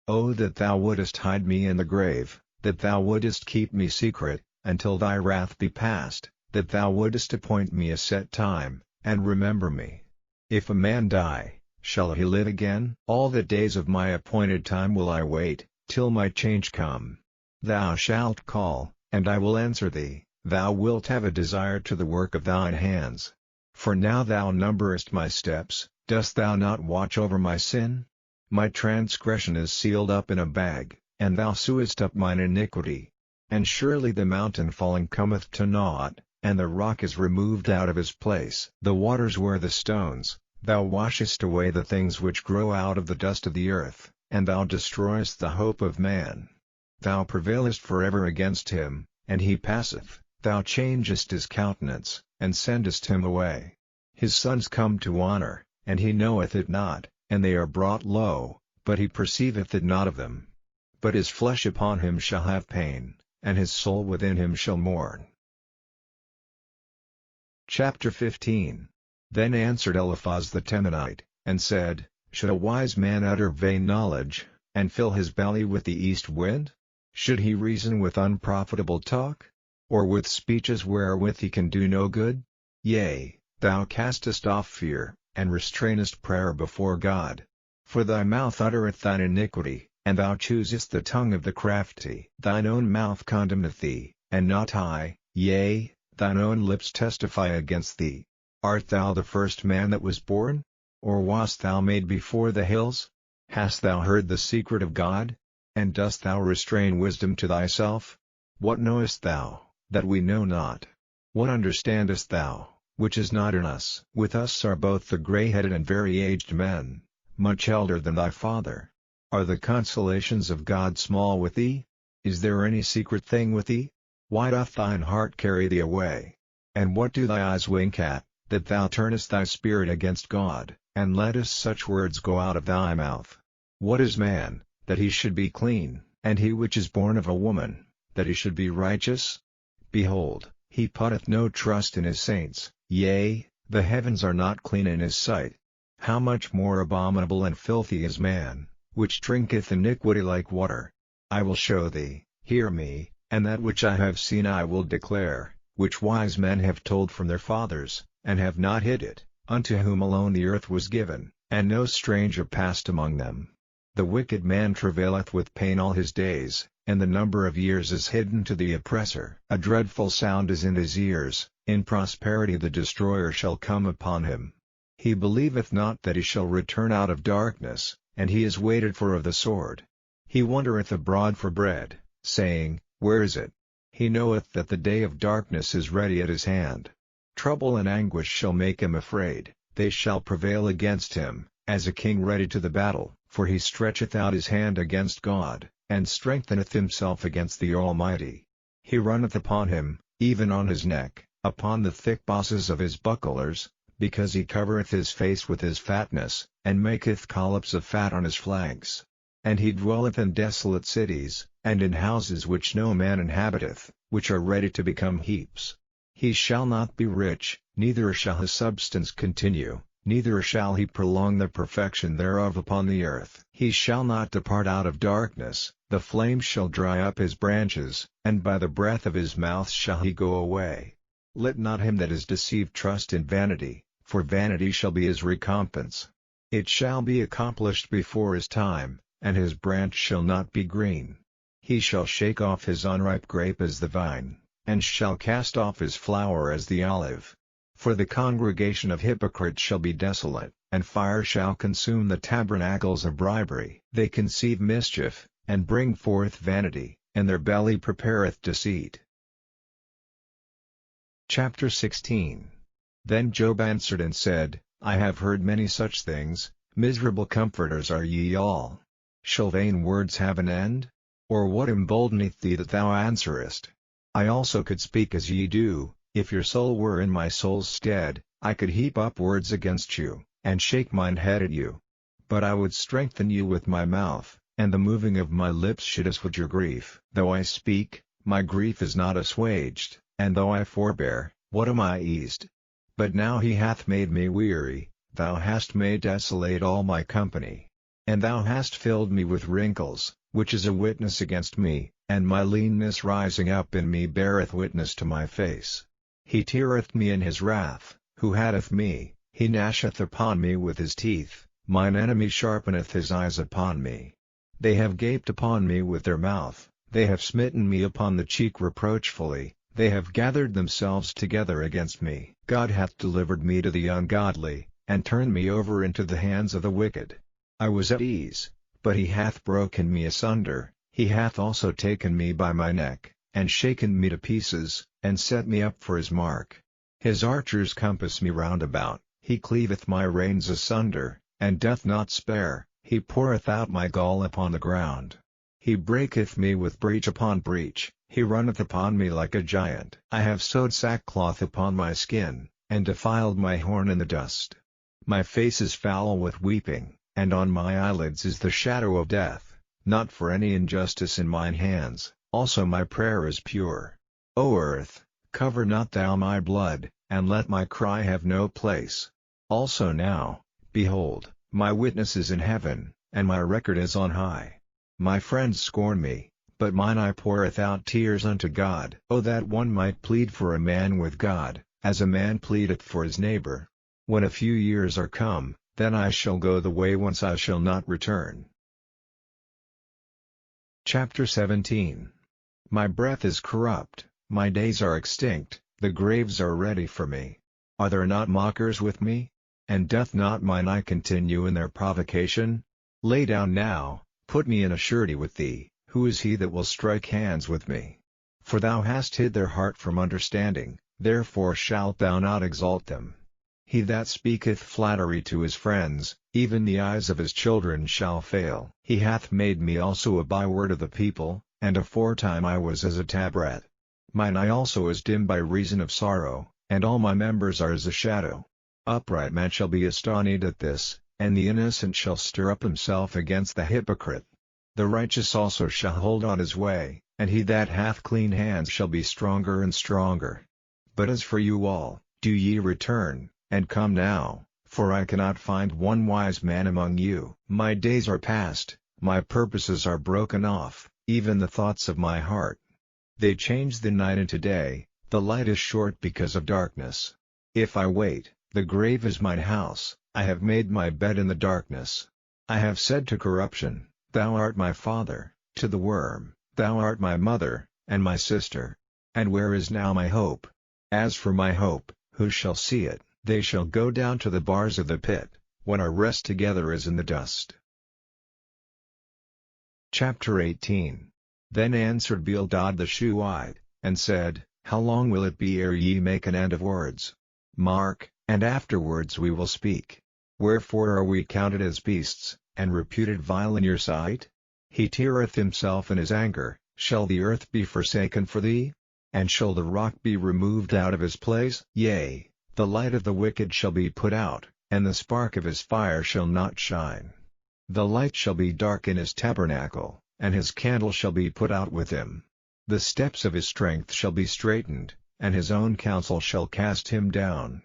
O that thou wouldest hide me in the grave, that thou wouldest keep me secret, until thy wrath be past, that thou wouldest appoint me a set time, and remember me. If a man die, shall he live again? All the days of my appointed time will I wait, till my change come. Thou shalt call, and I will answer thee, thou wilt have a desire to the work of thine hands. For now thou numberest my steps, dost thou not watch over my sin? My transgression is sealed up in a bag, and thou sewest up mine iniquity. And surely the mountain falling cometh to naught, and the rock is removed out of his place. The waters wear the stones, thou washest away the things which grow out of the dust of the earth, and thou destroyest the hope of man. Thou prevailest forever against him, and he passeth, thou changest his countenance, and sendest him away. His sons come to honor, and he knoweth it not, and they are brought low, but he perceiveth it not of them. But his flesh upon him shall have pain, and his soul within him shall mourn. Chapter 15. Then answered Eliphaz the Temanite, and said, Should a wise man utter vain knowledge, and fill his belly with the east wind? Should he reason with unprofitable talk? Or with speeches wherewith he can do no good? Yea, thou castest off fear, and restrainest prayer before God. For thy mouth uttereth thine iniquity, and thou choosest the tongue of the crafty. Thine own mouth condemneth thee, and not I, yea, thine own lips testify against thee. Art thou the first man that was born? Or wast thou made before the hills? Hast thou heard the secret of God? And dost thou restrain wisdom to thyself? What knowest thou, that we know not? What understandest thou, which is not in us? With us are both the grey-headed and very aged men, much elder than thy father. Are the consolations of God small with thee? Is there any secret thing with thee? Why doth thine heart carry thee away? And what do thy eyes wink at, that thou turnest thy spirit against God, and lettest such words go out of thy mouth? What is man, that he should be clean, and he which is born of a woman, that he should be righteous? Behold, he putteth no trust in his saints, yea, the heavens are not clean in his sight. How much more abominable and filthy is man, which drinketh iniquity like water? I will show thee, hear me, and that which I have seen I will declare, which wise men have told from their fathers, and have not hid it, unto whom alone the earth was given, and no stranger passed among them. The wicked man travaileth with pain all his days, and the number of years is hidden to the oppressor. A dreadful sound is in his ears, in prosperity the destroyer shall come upon him. He believeth not that he shall return out of darkness, and he is waited for of the sword. He wandereth abroad for bread, saying, Where is it? He knoweth that the day of darkness is ready at his hand. Trouble and anguish shall make him afraid, they shall prevail against him, as a king ready to the battle, for he stretcheth out his hand against God, and strengtheneth himself against the Almighty. He runneth upon him, even on his neck, upon the thick bosses of his bucklers, because he covereth his face with his fatness, and maketh collops of fat on his flanks. And he dwelleth in desolate cities, and in houses which no man inhabiteth, which are ready to become heaps. He shall not be rich, neither shall his substance continue, neither shall he prolong the perfection thereof upon the earth. He shall not depart out of darkness, the flame shall dry up his branches, and by the breath of his mouth shall he go away. Let not him that is deceived trust in vanity, for vanity shall be his recompense. It shall be accomplished before his time, and his branch shall not be green. He shall shake off his unripe grape as the vine, and shall cast off his flower as the olive. For the congregation of hypocrites shall be desolate, and fire shall consume the tabernacles of bribery. They conceive mischief, and bring forth vanity, and their belly prepareth deceit. Chapter 16. Then Job answered and said, I have heard many such things, miserable comforters are ye all. Shall vain words have an end? Or what emboldeneth thee that thou answerest? I also could speak as ye do, if your soul were in my soul's stead, I could heap up words against you, and shake mine head at you. But I would strengthen you with my mouth, and the moving of my lips should assuage your grief. Though I speak, my grief is not assuaged, and though I forbear, what am I eased? But now he hath made me weary, thou hast made desolate all my company. And thou hast filled me with wrinkles, which is a witness against me, and my leanness rising up in me beareth witness to my face. He teareth me in his wrath, who hateth me, he gnasheth upon me with his teeth, mine enemy sharpeneth his eyes upon me. They have gaped upon me with their mouth, they have smitten me upon the cheek reproachfully, they have gathered themselves together against me. God hath delivered me to the ungodly, and turned me over into the hands of the wicked. I was at ease, but he hath broken me asunder, he hath also taken me by my neck, and shaken me to pieces, and set me up for his mark. His archers compass me round about, he cleaveth my reins asunder, and doth not spare, he poureth out my gall upon the ground. He breaketh me with breach upon breach, he runneth upon me like a giant. I have sewed sackcloth upon my skin, and defiled my horn in the dust. My face is foul with weeping, and on my eyelids is the shadow of death, not for any injustice in mine hands, also my prayer is pure. O earth, cover not thou my blood, and let my cry have no place. Also now, behold, my witness is in heaven, and my record is on high. My friends scorn me, but mine eye poureth out tears unto God. O that one might plead for a man with God, as a man pleadeth for his neighbor. When a few years are come, then I shall go the way whence I shall not return. Chapter 17. My breath is corrupt, my days are extinct, the graves are ready for me. Are there not mockers with me? And doth not mine eye continue in their provocation? Lay down now, put me in a surety with thee, who is he that will strike hands with me? For thou hast hid their heart from understanding, therefore shalt thou not exalt them. He that speaketh flattery to his friends, even the eyes of his children shall fail. He hath made me also a byword of the people, and aforetime I was as a tabret. Mine eye also is dim by reason of sorrow, and all my members are as a shadow. Upright man shall be astonied at this, and the innocent shall stir up himself against the hypocrite. The righteous also shall hold on his way, and he that hath clean hands shall be stronger and stronger. But as for you all, do ye return, and come now, for I cannot find one wise man among you. My days are past, my purposes are broken off, even the thoughts of my heart. They change the night into day, the light is short because of darkness. If I wait, the grave is mine house, I have made my bed in the darkness. I have said to corruption, Thou art my father, to the worm, Thou art my mother, and my sister. And where is now my hope? As for my hope, who shall see it? They shall go down to the bars of the pit, when our rest together is in the dust. Chapter 18. Then answered Bildad the Shuhite, and said, How long will it be ere ye make an end of words? Mark, and afterwards we will speak. Wherefore are we counted as beasts, and reputed vile in your sight? He teareth himself in his anger, shall the earth be forsaken for thee? And shall the rock be removed out of his place? Yea, the light of the wicked shall be put out, and the spark of his fire shall not shine. The light shall be dark in his tabernacle, and his candle shall be put out with him. The steps of his strength shall be straitened, and his own counsel shall cast him down.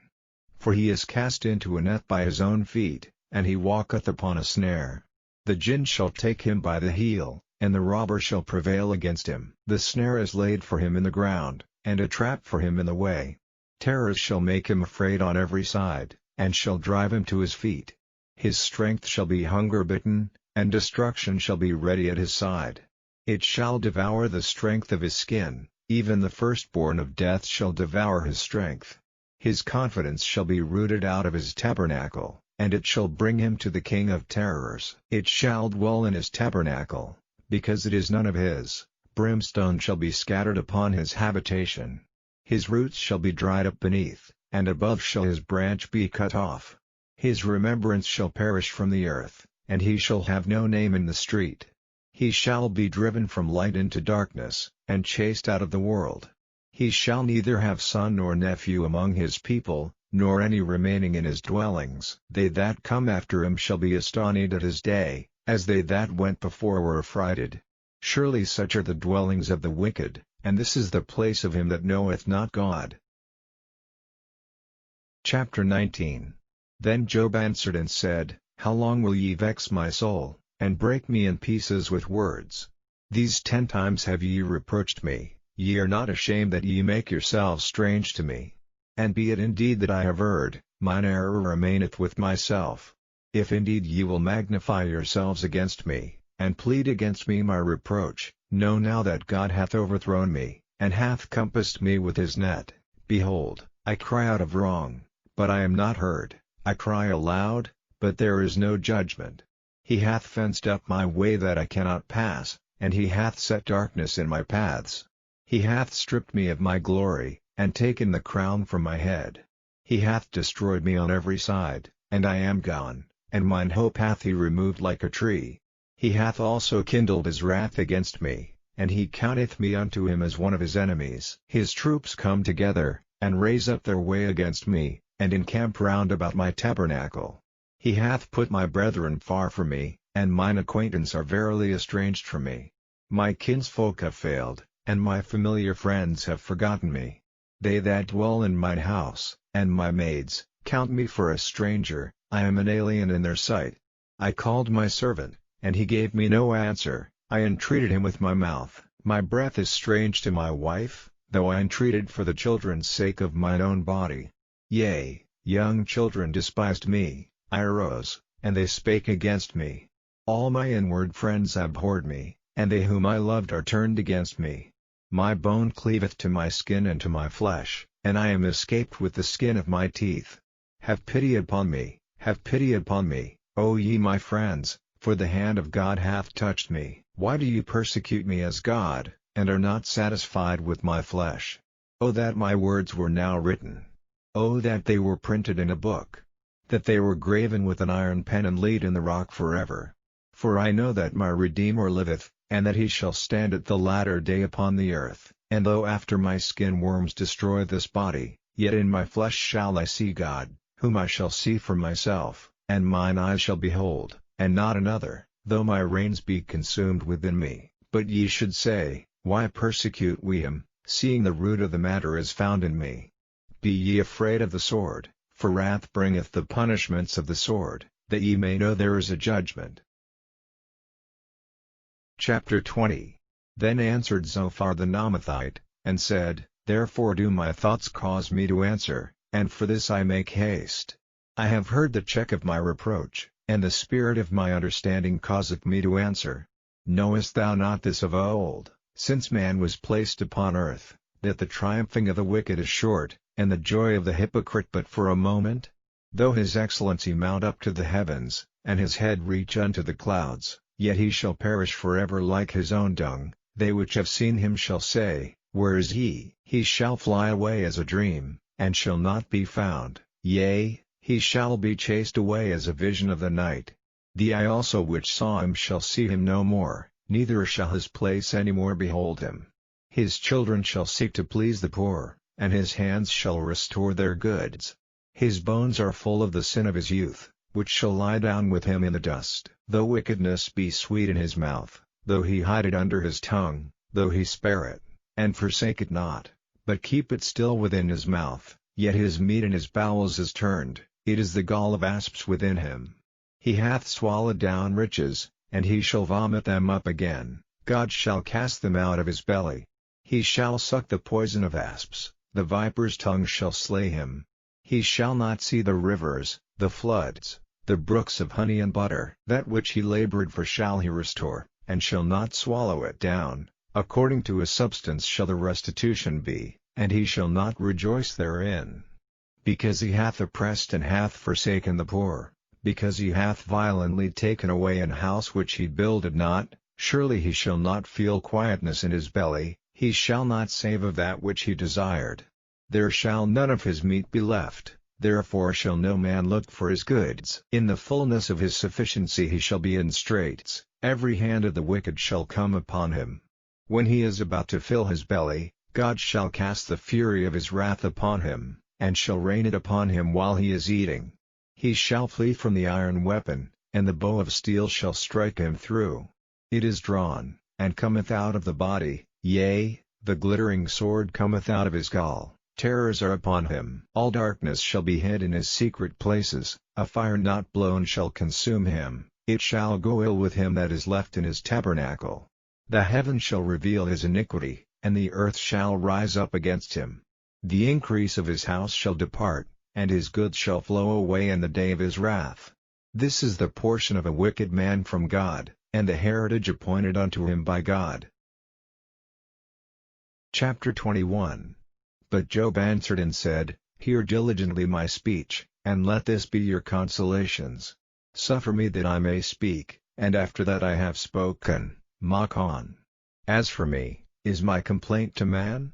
For he is cast into a net by his own feet, and he walketh upon a snare. The gin shall take him by the heel, and the robber shall prevail against him. The snare is laid for him in the ground, and a trap for him in the way. Terrors shall make him afraid on every side, and shall drive him to his feet. His strength shall be hunger-bitten, and destruction shall be ready at his side. It shall devour the strength of his skin, even the firstborn of death shall devour his strength. His confidence shall be rooted out of his tabernacle, and it shall bring him to the king of terrors. It shall dwell in his tabernacle, because it is none of his. Brimstone shall be scattered upon his habitation. His roots shall be dried up beneath, and above shall his branch be cut off. His remembrance shall perish from the earth, and he shall have no name in the street. He shall be driven from light into darkness, and chased out of the world. He shall neither have son nor nephew among his people, nor any remaining in his dwellings. They that come after him shall be astonished at his day, as they that went before were affrighted. Surely such are the dwellings of the wicked, and this is the place of him that knoweth not God. Chapter 19. Then Job answered and said, How long will ye vex my soul, and break me in pieces with words? These 10 times have ye reproached me, ye are not ashamed that ye make yourselves strange to me. And be it indeed that I have erred, mine error remaineth with myself. If indeed ye will magnify yourselves against me, and plead against me my reproach, know now that God hath overthrown me, and hath compassed me with his net. Behold, I cry out of wrong, but I am not heard. I cry aloud, but there is no judgment. He hath fenced up my way that I cannot pass, and he hath set darkness in my paths. He hath stripped me of my glory, and taken the crown from my head. He hath destroyed me on every side, and I am gone, and mine hope hath he removed like a tree. He hath also kindled his wrath against me, and he counteth me unto him as one of his enemies. His troops come together, and raise up their way against me, and encamp round about my tabernacle. He hath put my brethren far from me, and mine acquaintance are verily estranged from me. My kinsfolk have failed, and my familiar friends have forgotten me. They that dwell in mine house, and my maids, count me for a stranger, I am an alien in their sight. I called my servant, and he gave me no answer, I entreated him with my mouth. My breath is strange to my wife, though I entreated for the children's sake of mine own body. Yea, young children despised me, I arose, and they spake against me. All my inward friends abhorred me, and they whom I loved are turned against me. My bone cleaveth to my skin and to my flesh, and I am escaped with the skin of my teeth. Have pity upon me, O ye my friends, for the hand of God hath touched me. Why do you persecute me as God, and are not satisfied with my flesh? O that my words were now written! O that they were printed in a book! That they were graven with an iron pen and laid in the rock forever. For I know that my Redeemer liveth, and that he shall stand at the latter day upon the earth. And though after my skin worms destroy this body, yet in my flesh shall I see God, whom I shall see for myself, and mine eyes shall behold, and not another. though my reins be consumed within me. But ye should say, Why persecute we him, seeing the root of the matter is found in me? Be ye afraid of the sword, for wrath bringeth the punishments of the sword, that ye may know there is a judgment. Chapter 20. Then answered Zophar the Naamathite, and said, Therefore do my thoughts cause me to answer, and for this I make haste. I have heard the check of my reproach, and the spirit of my understanding causeth me to answer. Knowest thou not this of old, since man was placed upon earth, that the triumphing of the wicked is short, and the joy of the hypocrite but for a moment? Though his excellency mount up to the heavens, and his head reach unto the clouds, yet he shall perish forever like his own dung. They which have seen him shall say, Where is he? He shall fly away as a dream, and shall not be found, yea, he shall be chased away as a vision of the night. The eye also which saw him shall see him no more, neither shall his place any more behold him. His children shall seek to please the poor, and his hands shall restore their goods. His bones are full of the sin of his youth, which shall lie down with him in the dust. Though wickedness be sweet in his mouth, though he hide it under his tongue, though he spare it, and forsake it not, but keep it still within his mouth, yet his meat in his bowels is turned, it is the gall of asps within him. He hath swallowed down riches, and he shall vomit them up again, God shall cast them out of his belly. He shall suck the poison of asps, the viper's tongue shall slay him. He shall not see the rivers, the floods, the brooks of honey and butter. That which he labored for shall he restore, and shall not swallow it down. According to his substance shall the restitution be, and he shall not rejoice therein. Because he hath oppressed and hath forsaken the poor, because he hath violently taken away an house which he builded not, surely he shall not feel quietness in his belly, he shall not save of that which he desired. There shall none of his meat be left, therefore shall no man look for his goods. In the fullness of his sufficiency he shall be in straits, every hand of the wicked shall come upon him. When he is about to fill his belly, God shall cast the fury of his wrath upon him, and shall rain it upon him while he is eating. He shall flee from the iron weapon, and the bow of steel shall strike him through. It is drawn, and cometh out of the body, yea, the glittering sword cometh out of his gall. Terrors are upon him. All darkness shall be hid in his secret places, a fire not blown shall consume him, it shall go ill with him that is left in his tabernacle. The heaven shall reveal his iniquity, and the earth shall rise up against him. The increase of his house shall depart, and his goods shall flow away in the day of his wrath. This is the portion of a wicked man from God, and the heritage appointed unto him by God. Chapter 21. But Job answered and said, Hear diligently my speech, and let this be your consolations. Suffer me that I may speak, and after that I have spoken, mock on. As for me, is my complaint to man?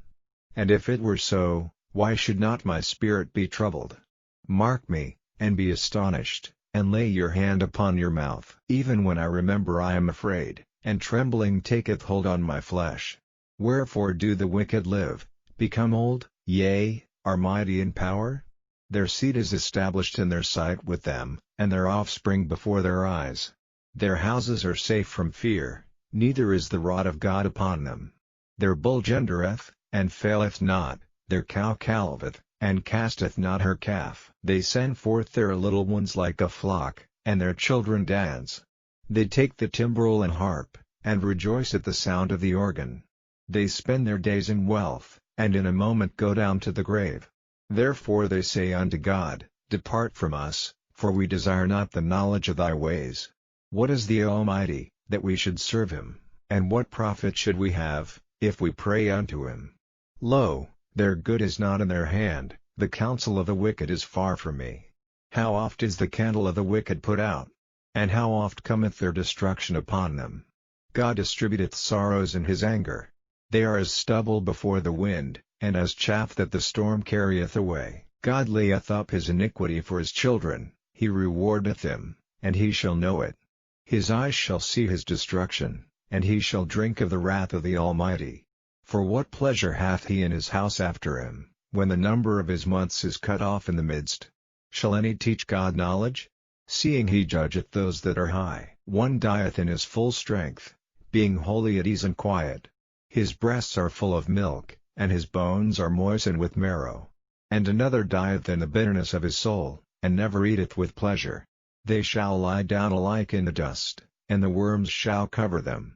And if it were so, why should not my spirit be troubled? Mark me, and be astonished, and lay your hand upon your mouth. Even when I remember I am afraid, and trembling taketh hold on my flesh. Wherefore do the wicked live, become old, yea, are mighty in power? Their seed is established in their sight with them, and their offspring before their eyes. Their houses are safe from fear, neither is the rod of God upon them. Their bull gendereth, and faileth not, their cow calveth, and casteth not her calf. They send forth their little ones like a flock, and their children dance. They take the timbrel and harp, and rejoice at the sound of the organ. They spend their days in wealth, and in a moment go down to the grave. Therefore they say unto God, Depart from us, for we desire not the knowledge of thy ways. What is the Almighty, that we should serve him, and what profit should we have, if we pray unto him? Lo, their good is not in their hand, the counsel of the wicked is far from me. How oft is the candle of the wicked put out? And how oft cometh their destruction upon them? God distributeth sorrows in his anger. They are as stubble before the wind, and as chaff that the storm carrieth away. God layeth up his iniquity for his children, he rewardeth him, and he shall know it. His eyes shall see his destruction, and he shall drink of the wrath of the Almighty. For what pleasure hath he in his house after him, when the number of his months is cut off in the midst? Shall any teach God knowledge? Seeing he judgeth those that are high, one dieth in his full strength, being wholly at ease and quiet. His breasts are full of milk, and his bones are moistened with marrow. And another dieth in the bitterness of his soul, and never eateth with pleasure. They shall lie down alike in the dust, and the worms shall cover them.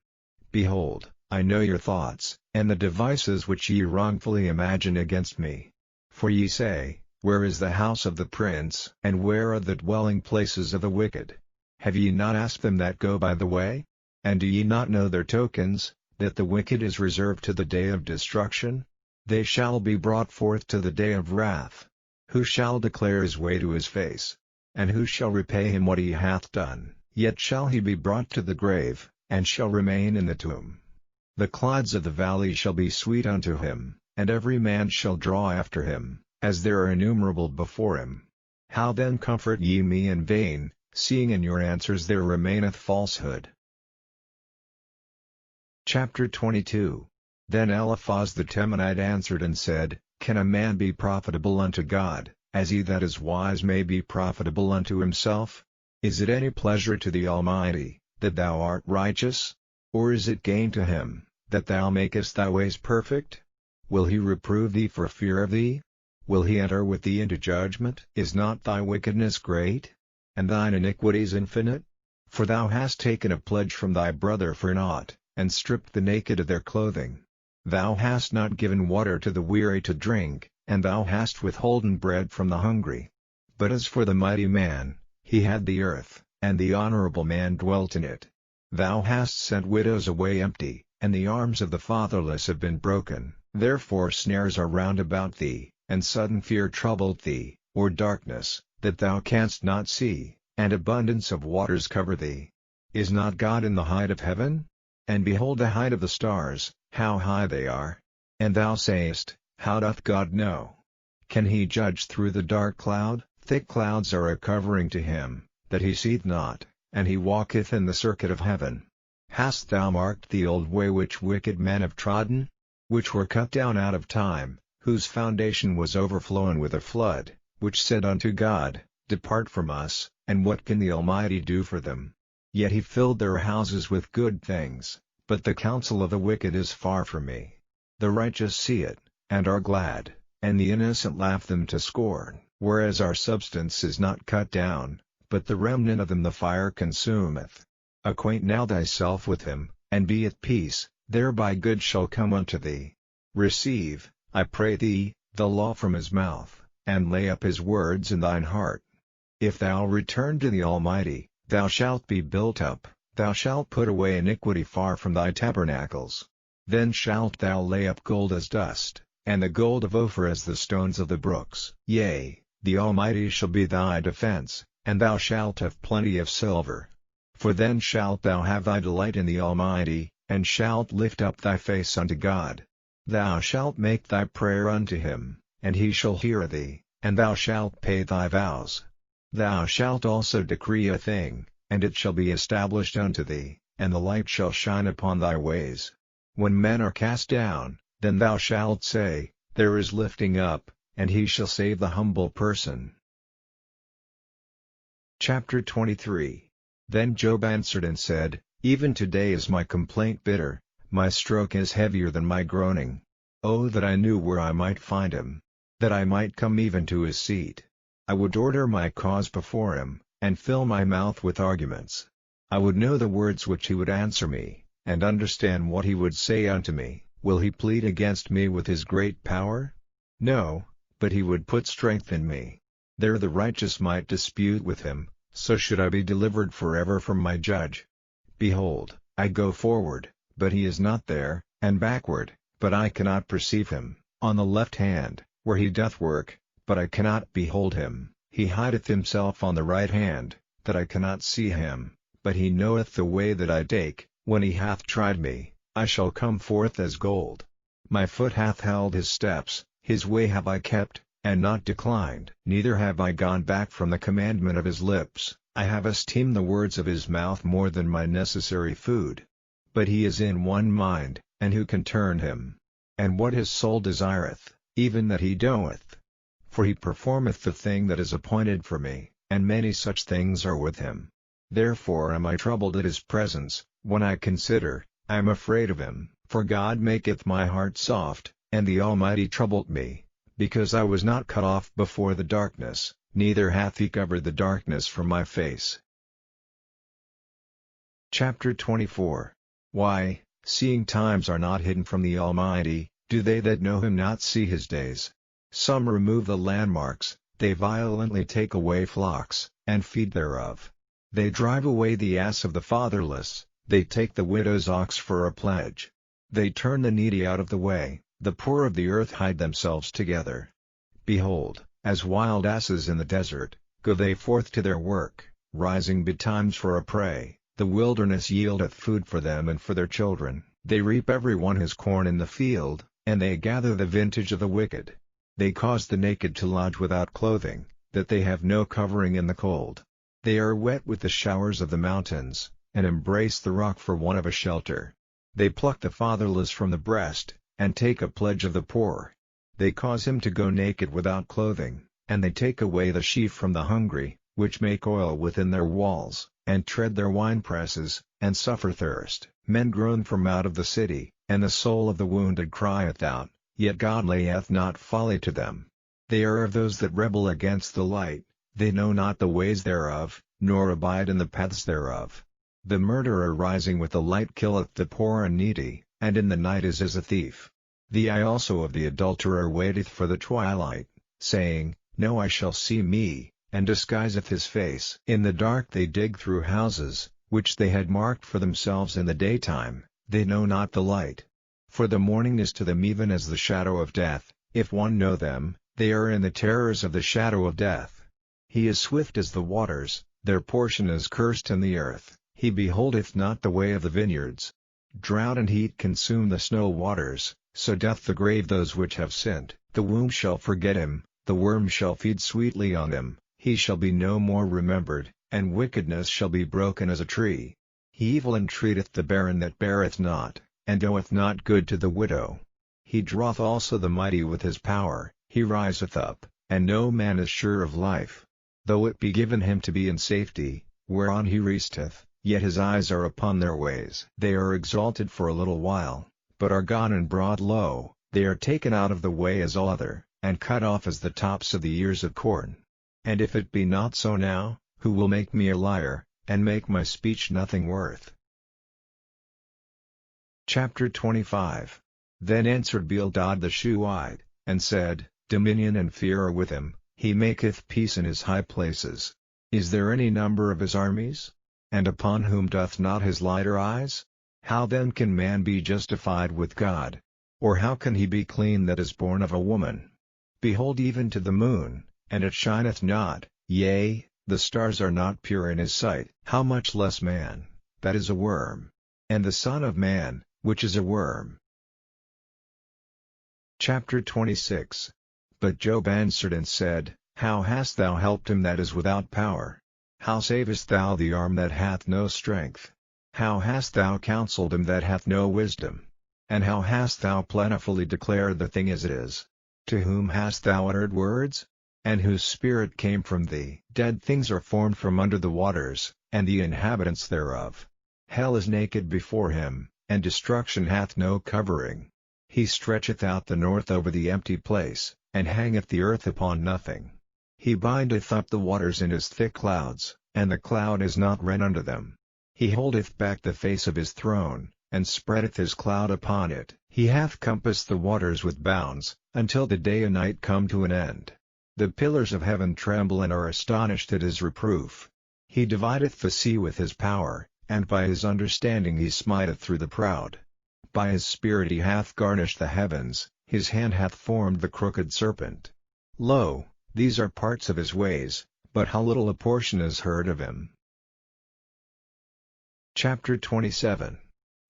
Behold, I know your thoughts, and the devices which ye wrongfully imagine against me. For ye say, Where is the house of the prince? And where are the dwelling places of the wicked? Have ye not asked them that go by the way? And do ye not know their tokens, that the wicked is reserved to the day of destruction? They shall be brought forth to the day of wrath. Who shall declare his way to his face? And who shall repay him what he hath done? Yet shall he be brought to the grave, and shall remain in the tomb. The clods of the valley shall be sweet unto him, and every man shall draw after him, as there are innumerable before him. How then comfort ye me in vain, seeing in your answers there remaineth falsehood? Chapter 22. Then Eliphaz the Temanite answered and said, Can a man be profitable unto God, as he that is wise may be profitable unto himself? Is it any pleasure to the Almighty, that thou art righteous? Or is it gain to him, that thou makest thy ways perfect? Will he reprove thee for fear of thee? Will he enter with thee into judgment? Is not thy wickedness great? And thine iniquities infinite? For thou hast taken a pledge from thy brother for naught, and stripped the naked of their clothing. Thou hast not given water to the weary to drink, and thou hast withholden bread from the hungry. But as for the mighty man, he had the earth, and the honorable man dwelt in it. Thou hast sent widows away empty, and the arms of the fatherless have been broken. Therefore snares are round about thee, and sudden fear troubled thee, or darkness, that thou canst not see, and abundance of waters cover thee. Is not God in the height of heaven? And behold the height of the stars, how high they are. And thou sayest, How doth God know? Can he judge through the dark cloud? Thick clouds are a covering to him, that he seeth not, and he walketh in the circuit of heaven. Hast thou marked the old way which wicked men have trodden? Which were cut down out of time, whose foundation was overflown with a flood, which said unto God, Depart from us, and what can the Almighty do for them? Yet he filled their houses with good things, but the counsel of the wicked is far from me. The righteous see it, and are glad, and the innocent laugh them to scorn. Whereas our substance is not cut down, but the remnant of them the fire consumeth. Acquaint now thyself with him, and be at peace, thereby good shall come unto thee. Receive, I pray thee, the law from his mouth, and lay up his words in thine heart. If thou return to the Almighty, thou shalt be built up, thou shalt put away iniquity far from thy tabernacles. Then shalt thou lay up gold as dust, and the gold of Ophir as the stones of the brooks. Yea, the Almighty shall be thy defense, and thou shalt have plenty of silver. For then shalt thou have thy delight in the Almighty, and shalt lift up thy face unto God. Thou shalt make thy prayer unto him, and he shall hear thee, and thou shalt pay thy vows. Thou shalt also decree a thing, and it shall be established unto thee, and the light shall shine upon thy ways. When men are cast down, then thou shalt say, There is lifting up, and he shall save the humble person. Chapter 23. Then Job answered and said, Even today is my complaint bitter, my stroke is heavier than my groaning. Oh that I knew where I might find him, that I might come even to his seat. I would order my cause before him, and fill my mouth with arguments. I would know the words which he would answer me, and understand what he would say unto me. Will he plead against me with his great power? No, but he would put strength in me. There the righteous might dispute with him, so should I be delivered forever from my judge. Behold, I go forward, but he is not there, and backward, but I cannot perceive him, on the left hand, where he doth work, but I cannot behold him. He hideth himself on the right hand, that I cannot see him, but he knoweth the way that I take. When he hath tried me, I shall come forth as gold. My foot hath held his steps, his way have I kept, and not declined. Neither have I gone back from the commandment of his lips. I have esteemed the words of his mouth more than my necessary food. But he is in one mind, and who can turn him? And what his soul desireth, even that he doeth. For he performeth the thing that is appointed for me, and many such things are with him. Therefore am I troubled at his presence. When I consider, I am afraid of him. For God maketh my heart soft, and the Almighty troubled me, because I was not cut off before the darkness, neither hath he covered the darkness from my face. Chapter 24. Why, seeing times are not hidden from the Almighty, do they that know him not see his days? Some remove the landmarks, they violently take away flocks, and feed thereof. They drive away the ass of the fatherless, they take the widow's ox for a pledge. They turn the needy out of the way, the poor of the earth hide themselves together. Behold, as wild asses in the desert, go they forth to their work, rising betimes for a prey. The wilderness yieldeth food for them and for their children. They reap every one his corn in the field, and they gather the vintage of the wicked. They cause the naked to lodge without clothing, that they have no covering in the cold. They are wet with the showers of the mountains, and embrace the rock for want of a shelter. They pluck the fatherless from the breast, and take a pledge of the poor. They cause him to go naked without clothing, and they take away the sheaf from the hungry, which make oil within their walls, and tread their winepresses, and suffer thirst. Men groan from out of the city, and the soul of the wounded crieth out, yet God layeth not folly to them. They are of those that rebel against the light, they know not the ways thereof, nor abide in the paths thereof. The murderer rising with the light killeth the poor and needy, and in the night is as a thief. The eye also of the adulterer waiteth for the twilight, saying, No eye shall see me, and disguiseth his face. In the dark they dig through houses, which they had marked for themselves in the daytime, they know not the light. For the morning is to them even as the shadow of death. If one know them, they are in the terrors of the shadow of death. He is swift as the waters, their portion is cursed in the earth. He beholdeth not the way of the vineyards. Drought and heat consume the snow waters, so doth the grave those which have sinned. The womb shall forget him, the worm shall feed sweetly on him. He shall be no more remembered, and wickedness shall be broken as a tree. He evil entreateth the barren that beareth not, and doeth not good to the widow. He draweth also the mighty with his power. He riseth up, and no man is sure of life. Though it be given him to be in safety, whereon he resteth, yet his eyes are upon their ways. They are exalted for a little while, but are gone and brought low. They are taken out of the way as all other, and cut off as the tops of the ears of corn. And if it be not so now, who will make me a liar, and make my speech nothing worth? Chapter 25. Then answered Bildad the Shuhite, and said, Dominion and fear are with him, he maketh peace in his high places. Is there any number of his armies? And upon whom doth not his light arise? How then can man be justified with God? Or how can he be clean that is born of a woman? Behold even to the moon, and it shineth not, yea, the stars are not pure in his sight. How much less man, that is a worm? And the Son of Man, which is a worm? Chapter 26. But Job answered and said, How hast thou helped him that is without power? How savest thou the arm that hath no strength? How hast thou counselled him that hath no wisdom? And how hast thou plentifully declared the thing as it is? To whom hast thou uttered words? And whose spirit came from thee? Dead things are formed from under the waters, and the inhabitants thereof. Hell is naked before him, and destruction hath no covering. He stretcheth out the north over the empty place, and hangeth the earth upon nothing. He bindeth up the waters in his thick clouds, and the cloud is not rent unto them. He holdeth back the face of his throne, and spreadeth his cloud upon it. He hath compassed the waters with bounds, until the day and night come to an end. The pillars of heaven tremble and are astonished at his reproof. He divideth the sea with his power, and by his understanding he smiteth through the proud. By his spirit he hath garnished the heavens, his hand hath formed the crooked serpent. Lo, these are parts of his ways, but how little a portion is heard of him. Chapter 27.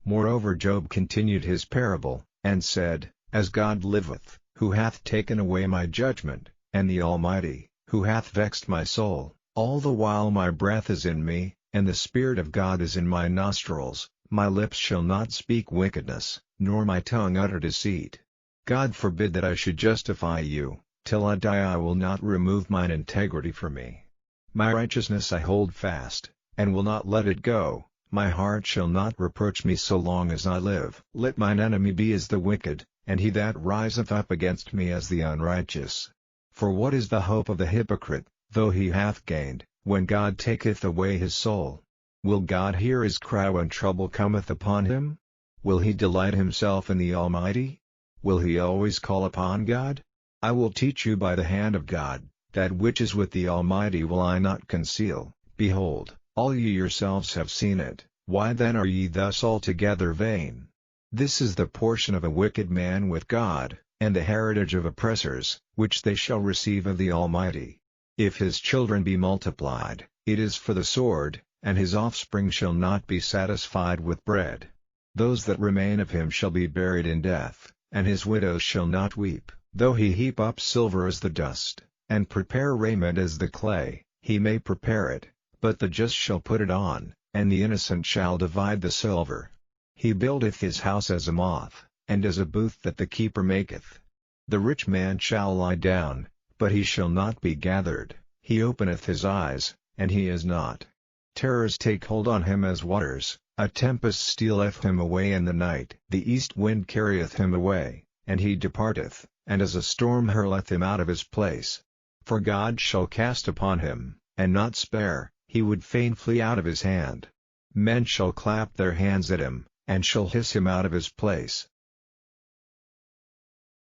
Moreover Job continued his parable, and said, As God liveth, who hath taken away my judgment, and the Almighty, who hath vexed my soul, all the while my breath is in me, and the Spirit of God is in my nostrils, my lips shall not speak wickedness, nor my tongue utter deceit. God forbid that I should justify you, till I die I will not remove mine integrity from me. My righteousness I hold fast, and will not let it go, my heart shall not reproach me so long as I live. Let mine enemy be as the wicked, and he that riseth up against me as the unrighteous. For what is the hope of the hypocrite, though he hath gained, when God taketh away his soul? Will God hear his cry when trouble cometh upon him? Will he delight himself in the Almighty? Will he always call upon God? I will teach you by the hand of God, that which is with the Almighty will I not conceal. Behold, all ye yourselves have seen it, why then are ye thus altogether vain? This is the portion of a wicked man with God, and the heritage of oppressors, which they shall receive of the Almighty. If his children be multiplied, it is for the sword, and his offspring shall not be satisfied with bread. Those that remain of him shall be buried in death, and his widows shall not weep. Though he heap up silver as the dust, and prepare raiment as the clay, he may prepare it, but the just shall put it on, and the innocent shall divide the silver. He buildeth his house as a moth, and as a booth that the keeper maketh. The rich man shall lie down, but he shall not be gathered. He openeth his eyes, and he is not. Terrors take hold on him as waters, a tempest stealeth him away in the night. The east wind carrieth him away, and he departeth, and as a storm hurleth him out of his place. For God shall cast upon him, and not spare, he would fain flee out of his hand. Men shall clap their hands at him, and shall hiss him out of his place.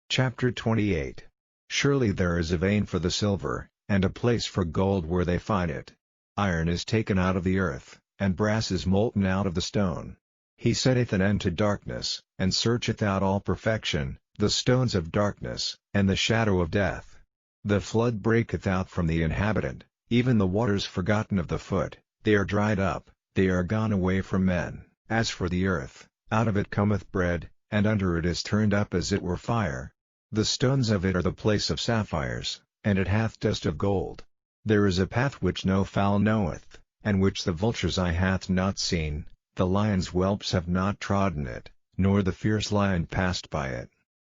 Chapter 28. Surely there is a vein for the silver, and a place for gold where they find it. Iron is taken out of the earth, and brass is molten out of the stone. He setteth an end to darkness, and searcheth out all perfection, the stones of darkness, and the shadow of death. The flood breaketh out from the inhabitant, even the waters forgotten of the foot, they are dried up, they are gone away from men. As for the earth, out of it cometh bread, and under it is turned up as it were fire. The stones of it are the place of sapphires, and it hath dust of gold. There is a path which no fowl knoweth, and which the vulture's eye hath not seen, the lion's whelps have not trodden it, nor the fierce lion passed by it.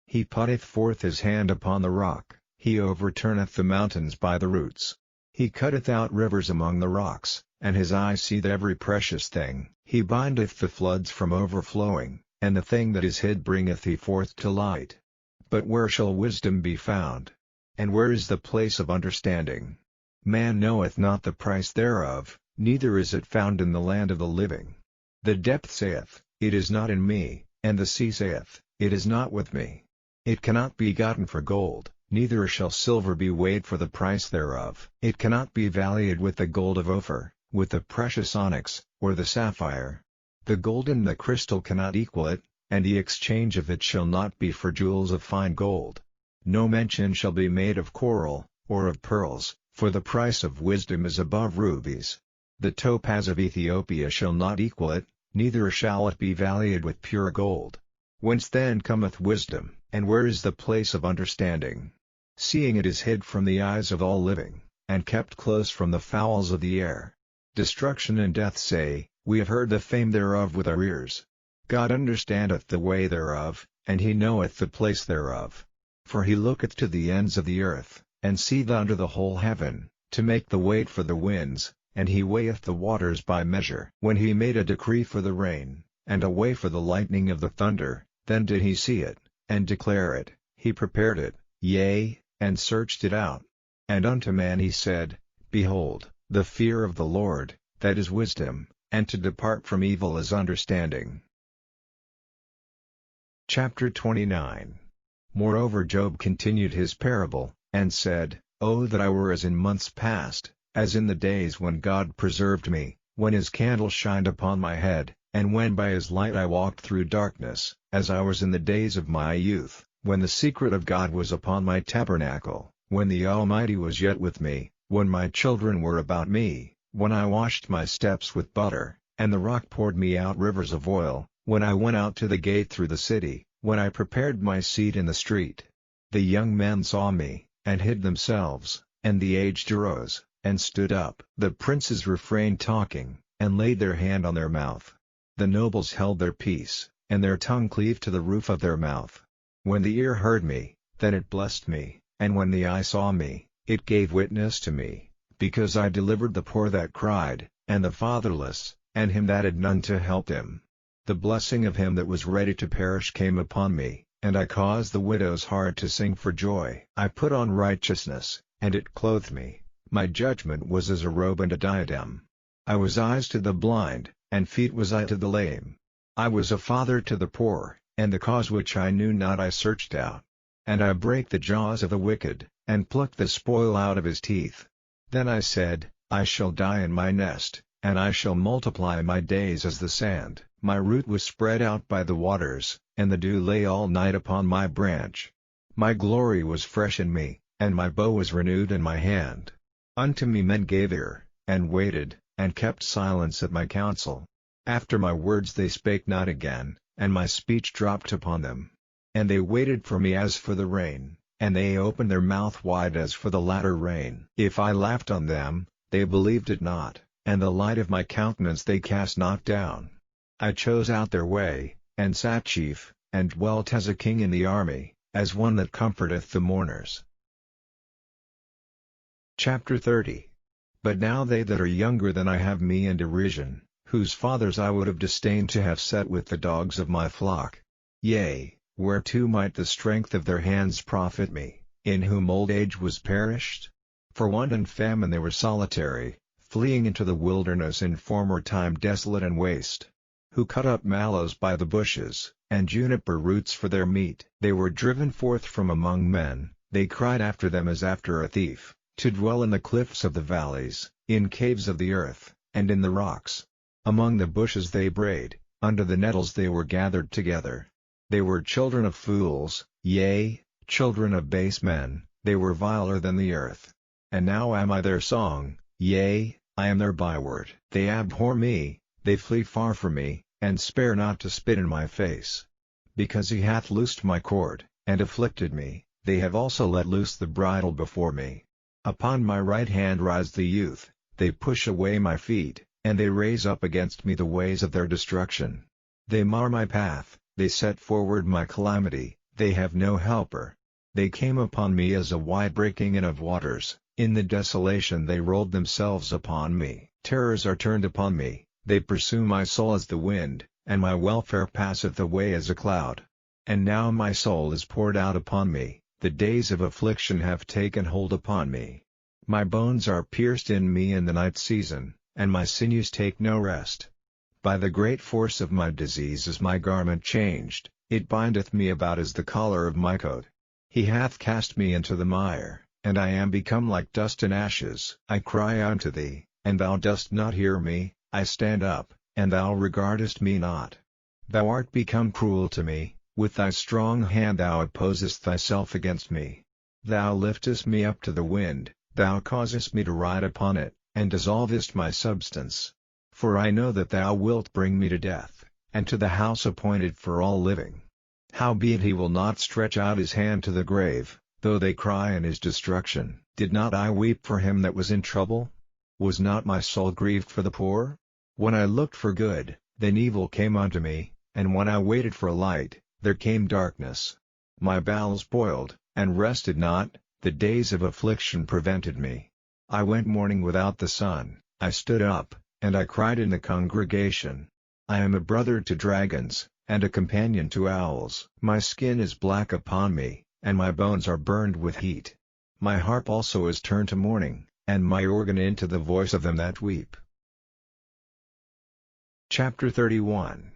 He putteth forth his hand upon the rock, he overturneth the mountains by the roots. He cutteth out rivers among the rocks, and his eye seeth every precious thing. He bindeth the floods from overflowing, and the thing that is hid bringeth he forth to light. But where shall wisdom be found? And where is the place of understanding? Man knoweth not the price thereof, neither is it found in the land of the living. The depth saith, it is not in me, and the sea saith, it is not with me. It cannot be gotten for gold, neither shall silver be weighed for the price thereof. It cannot be valued with the gold of Ophir, with the precious onyx, or the sapphire. The gold and the crystal cannot equal it, and the exchange of it shall not be for jewels of fine gold. No mention shall be made of coral, or of pearls, for the price of wisdom is above rubies. The topaz of Ethiopia shall not equal it, neither shall it be valued with pure gold. Whence then cometh wisdom, and where is the place of understanding? Seeing it is hid from the eyes of all living, and kept close from the fowls of the air. Destruction and death say, we have heard the fame thereof with our ears. God understandeth the way thereof, and he knoweth the place thereof. For he looketh to the ends of the earth, and seeth under the whole heaven, to make the weight for the winds, and he weigheth the waters by measure. When he made a decree for the rain, and a way for the lightning of the thunder, then did he see it, and declare it, he prepared it, yea, and searched it out. And unto man he said, Behold, the fear of the Lord, that is wisdom, and to depart from evil is understanding. Chapter 29. Moreover Job continued his parable, and said, O that I were as in months past, as in the days when God preserved me, when his candle shined upon my head, and when by his light I walked through darkness, as I was in the days of my youth, when the secret of God was upon my tabernacle, when the Almighty was yet with me, when my children were about me, when I washed my steps with butter, and the rock poured me out rivers of oil, when I went out to the gate through the city, when I prepared my seat in the street. The young men saw me, and hid themselves, and the aged arose, and stood up. The princes refrained talking, and laid their hand on their mouth. The nobles held their peace, and their tongue cleaved to the roof of their mouth. When the ear heard me, then it blessed me, and when the eye saw me, it gave witness to me, because I delivered the poor that cried, and the fatherless, and him that had none to help him. The blessing of him that was ready to perish came upon me, and I caused the widow's heart to sing for joy. I put on righteousness, and it clothed me, my judgment was as a robe and a diadem. I was eyes to the blind, and feet was I to the lame. I was a father to the poor, and the cause which I knew not I searched out. And I brake the jaws of the wicked, and plucked the spoil out of his teeth. Then I said, I shall die in my nest, and I shall multiply my days as the sand. My root was spread out by the waters, and the dew lay all night upon my branch. My glory was fresh in me, and my bow was renewed in my hand. Unto me men gave ear, and waited, and kept silence at my counsel. After my words they spake not again, and my speech dropped upon them. And they waited for me as for the rain, and they opened their mouth wide as for the latter rain. If I laughed on them, they believed it not, and the light of my countenance they cast not down. I chose out their way, and sat chief, and dwelt as a king in the army, as one that comforteth the mourners. Chapter 30. But now they that are younger than I have me in derision, whose fathers I would have disdained to have set with the dogs of my flock. Yea, whereto might the strength of their hands profit me, in whom old age was perished? For want and famine they were solitary, fleeing into the wilderness in former time desolate and waste. Who cut up mallows by the bushes, and juniper roots for their meat. They were driven forth from among men, they cried after them as after a thief, to dwell in the cliffs of the valleys, in caves of the earth, and in the rocks. Among the bushes they brayed, under the nettles they were gathered together. They were children of fools, yea, children of base men, they were viler than the earth. And now am I their song, yea, I am their byword. They abhor me, they flee far from me, and spare not to spit in my face. Because he hath loosed my cord, and afflicted me, they have also let loose the bridle before me. Upon my right hand rise the youth, they push away my feet, and they raise up against me the ways of their destruction. They mar my path, they set forward my calamity, they have no helper. They came upon me as a wide breaking in of waters, in the desolation they rolled themselves upon me. Terrors are turned upon me, they pursue my soul as the wind, and my welfare passeth away as a cloud. And now my soul is poured out upon me, the days of affliction have taken hold upon me. My bones are pierced in me in the night season, and my sinews take no rest. By the great force of my disease is my garment changed, it bindeth me about as the collar of my coat. He hath cast me into the mire, and I am become like dust and ashes. I cry unto thee, and thou dost not hear me, I stand up, and thou regardest me not. Thou art become cruel to me, with thy strong hand thou opposest thyself against me. Thou liftest me up to the wind, thou causest me to ride upon it, and dissolvest my substance. For I know that thou wilt bring me to death, and to the house appointed for all living. Howbeit he will not stretch out his hand to the grave, though they cry in his destruction. Did not I weep for him that was in trouble? Was not my soul grieved for the poor? When I looked for good, then evil came unto me, and when I waited for light, there came darkness. My bowels boiled, and rested not, the days of affliction prevented me. I went mourning without the sun, I stood up, and I cried in the congregation. I am a brother to dragons, and a companion to owls. My skin is black upon me, and my bones are burned with heat. My harp also is turned to mourning, and my organ into the voice of them that weep. Chapter 31.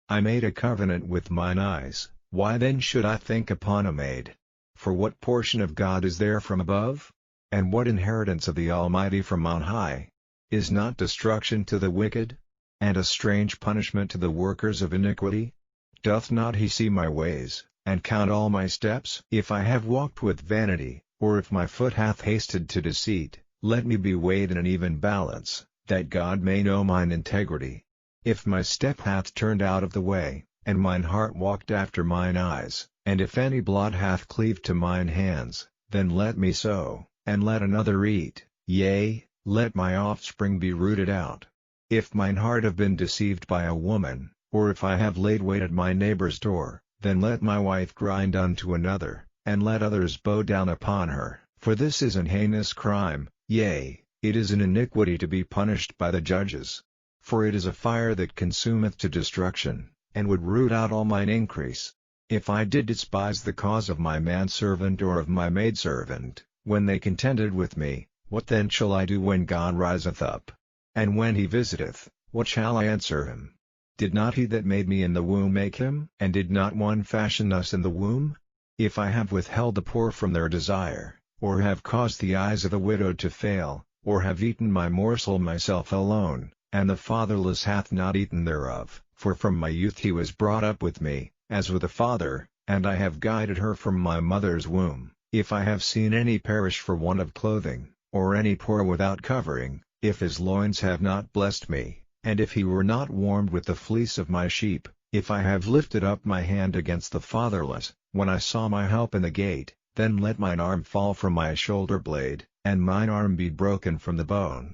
I made a covenant with mine eyes, why then should I think upon a maid? For what portion of God is there from above? And what inheritance of the Almighty from on high? Is not destruction to the wicked? And a strange punishment to the workers of iniquity? Doth not he see my ways, and count all my steps? If I have walked with vanity, or if my foot hath hasted to deceit, let me be weighed in an even balance, that God may know mine integrity. If my step hath turned out of the way, and mine heart walked after mine eyes, and if any blood hath cleaved to mine hands, then let me sow, and let another eat, yea, let my offspring be rooted out. If mine heart have been deceived by a woman, or if I have laid wait at my neighbor's door, then let my wife grind unto another, and let others bow down upon her. For this is an heinous crime, yea, It is an iniquity to be punished by the judges. For it is a fire that consumeth to destruction, and would root out all mine increase. If I did despise the cause of my manservant or of my maidservant, when they contended with me, what then shall I do when God riseth up? And when he visiteth, what shall I answer him? Did not he that made me in the womb make him? And did not one fashion us in the womb? If I have withheld the poor from their desire, or have caused the eyes of the widow to fail, or have eaten my morsel myself alone, and the fatherless hath not eaten thereof, for from my youth he was brought up with me, as with a father, and I have guided her from my mother's womb. If I have seen any perish for want of clothing, or any poor without covering, if his loins have not blessed me, and if he were not warmed with the fleece of my sheep, if I have lifted up my hand against the fatherless, when I saw my help in the gate, then let mine arm fall from my shoulder blade, and mine arm be broken from the bone.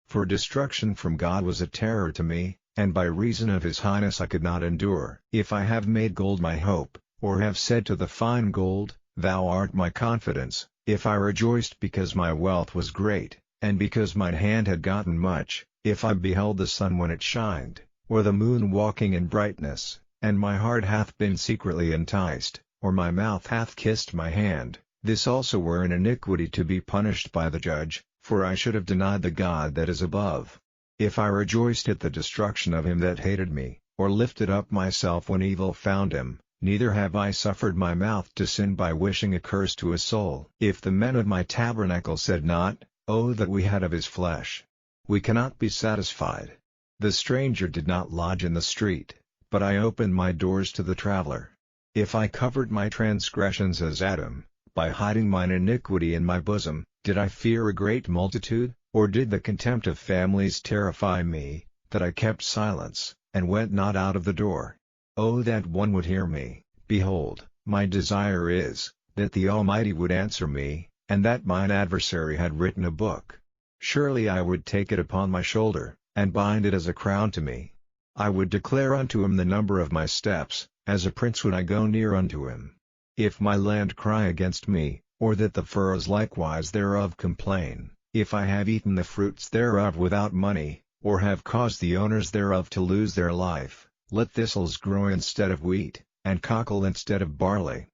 For destruction from God was a terror to me, and by reason of his highness I could not endure. If I have made gold my hope, or have said to the fine gold, Thou art my confidence, if I rejoiced because my wealth was great, and because mine hand had gotten much, if I beheld the sun when it shined, or the moon walking in brightness, and my heart hath been secretly enticed, or my mouth hath kissed my hand, this also were an iniquity to be punished by the judge, for I should have denied the God that is above. If I rejoiced at the destruction of him that hated me, or lifted up myself when evil found him, neither have I suffered my mouth to sin by wishing a curse to a soul. If the men of my tabernacle said not, Oh that we had of his flesh! We cannot be satisfied. The stranger did not lodge in the street, but I opened my doors to the traveler. If I covered my transgressions as Adam, by hiding mine iniquity in my bosom, did I fear a great multitude, or did the contempt of families terrify me, that I kept silence, and went not out of the door? Oh that one would hear me! Behold, my desire is, that the Almighty would answer me, and that mine adversary had written a book. Surely I would take it upon my shoulder, and bind it as a crown to me. I would declare unto him the number of my steps, as a prince would I go near unto him. If my land cry against me, or that the furrows likewise thereof complain, if I have eaten the fruits thereof without money, or have caused the owners thereof to lose their life, let thistles grow instead of wheat, and cockle instead of barley.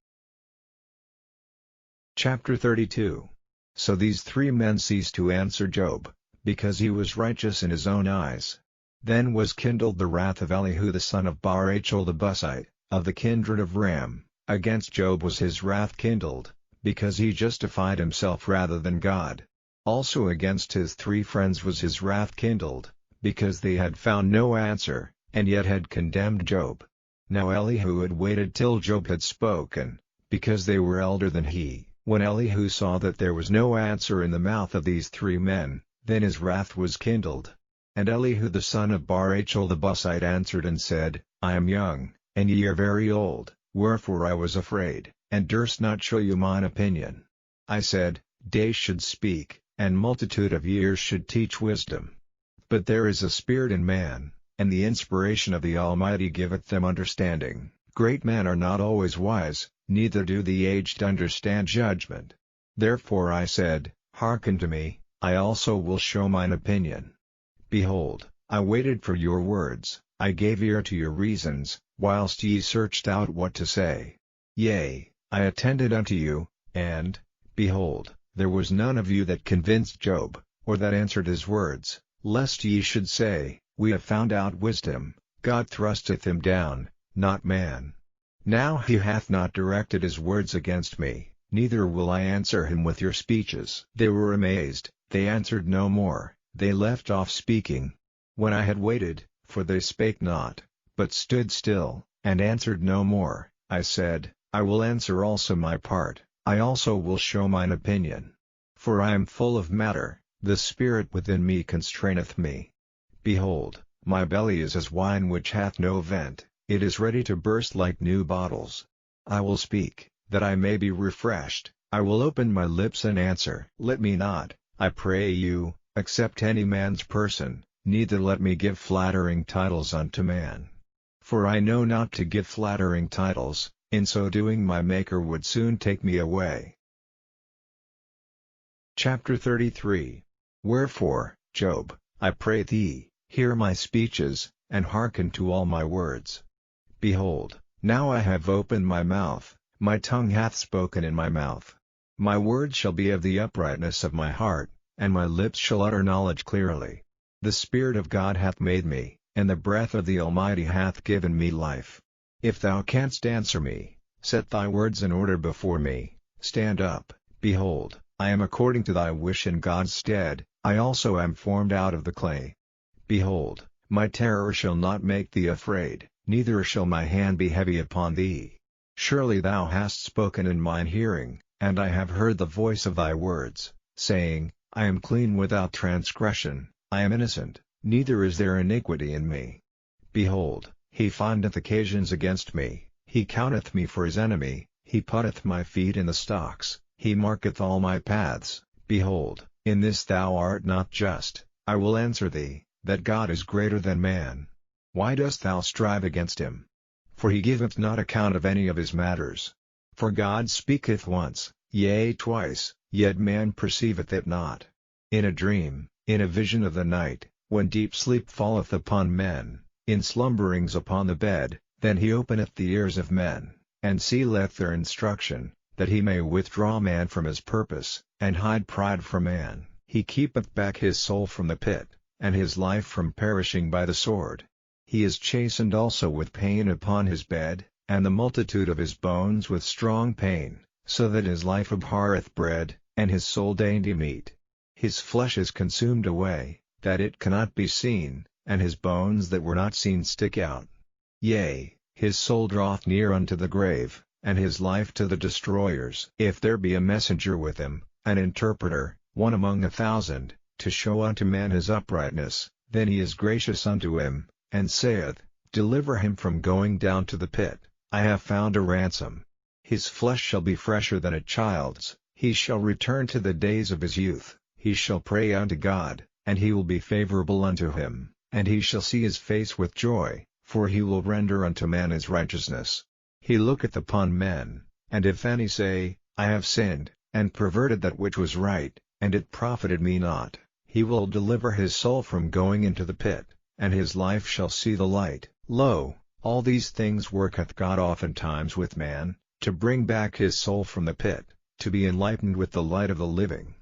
Chapter 32. So these three men ceased to answer Job, because he was righteous in his own eyes. Then was kindled the wrath of Elihu the son of Barachel the Buzite, of the kindred of Ram. Against Job was his wrath kindled, because he justified himself rather than God. Also against his three friends was his wrath kindled, because they had found no answer, and yet had condemned Job. Now Elihu had waited till Job had spoken, because they were elder than he. When Elihu saw that there was no answer in the mouth of these three men, then his wrath was kindled. And Elihu the son of Barachel the Buzite answered and said, I am young, and ye are very old, wherefore I was afraid, and durst not show you mine opinion. I said, Days should speak, and multitude of years should teach wisdom. But there is a spirit in man, and the inspiration of the Almighty giveth them understanding. Great men are not always wise, neither do the aged understand judgment. Therefore I said, Hearken to me, I also will show mine opinion. Behold, I waited for your words, I gave ear to your reasons, whilst ye searched out what to say. Yea, I attended unto you, and, behold, there was none of you that convinced Job, or that answered his words, lest ye should say, We have found out wisdom, God thrusteth him down, not man. Now he hath not directed his words against me, neither will I answer him with your speeches. They were amazed, they answered no more, they left off speaking. When I had waited, for they spake not, but stood still, and answered no more, I said, I will answer also my part, I also will show mine opinion. For I am full of matter, the spirit within me constraineth me. Behold, my belly is as wine which hath no vent, it is ready to burst like new bottles. I will speak, that I may be refreshed, I will open my lips and answer. Let me not, I pray you, accept any man's person, neither let me give flattering titles unto man. For I know not to give flattering titles, in so doing my Maker would soon take me away. Chapter 33. Wherefore, Job, I pray thee, hear my speeches, and hearken to all my words. Behold, now I have opened my mouth, my tongue hath spoken in my mouth. My words shall be of the uprightness of my heart, and my lips shall utter knowledge clearly. The Spirit of God hath made me, and the breath of the Almighty hath given me life. If thou canst answer me, set thy words in order before me. Stand up, behold, I am according to thy wish in God's stead, I also am formed out of the clay. Behold, my terror shall not make thee afraid, neither shall my hand be heavy upon thee. Surely thou hast spoken in mine hearing, and I have heard the voice of thy words, saying, I am clean without transgression, I am innocent, neither is there iniquity in me. Behold, he findeth occasions against me, he counteth me for his enemy, he putteth my feet in the stocks, he marketh all my paths. Behold, in this thou art not just. I will answer thee, that God is greater than man. Why dost thou strive against him? For he giveth not account of any of his matters. For God speaketh once, yea twice, yet man perceiveth it not. In a dream, in a vision of the night, when deep sleep falleth upon men, in slumberings upon the bed, then he openeth the ears of men, and sealeth their instruction, that he may withdraw man from his purpose, and hide pride from man. He keepeth back his soul from the pit, and his life from perishing by the sword. He is chastened also with pain upon his bed, and the multitude of his bones with strong pain, so that his life abhorreth bread, and his soul dainty meat. His flesh is consumed away, that it cannot be seen, and his bones that were not seen stick out. Yea, his soul draweth near unto the grave, and his life to the destroyers. If there be a messenger with him, an interpreter, one among 1,000, to show unto man his uprightness, then he is gracious unto him, and saith, Deliver him from going down to the pit. I have found a ransom. His flesh shall be fresher than a child's, he shall return to the days of his youth, he shall pray unto God, and he will be favorable unto him, and he shall see his face with joy, for he will render unto man his righteousness. He looketh upon men, and if any say, I have sinned, and perverted that which was right, and it profited me not, he will deliver his soul from going into the pit, and his life shall see the light. Lo, all these things worketh God oftentimes with man, to bring back his soul from the pit, to be enlightened with the light of the living.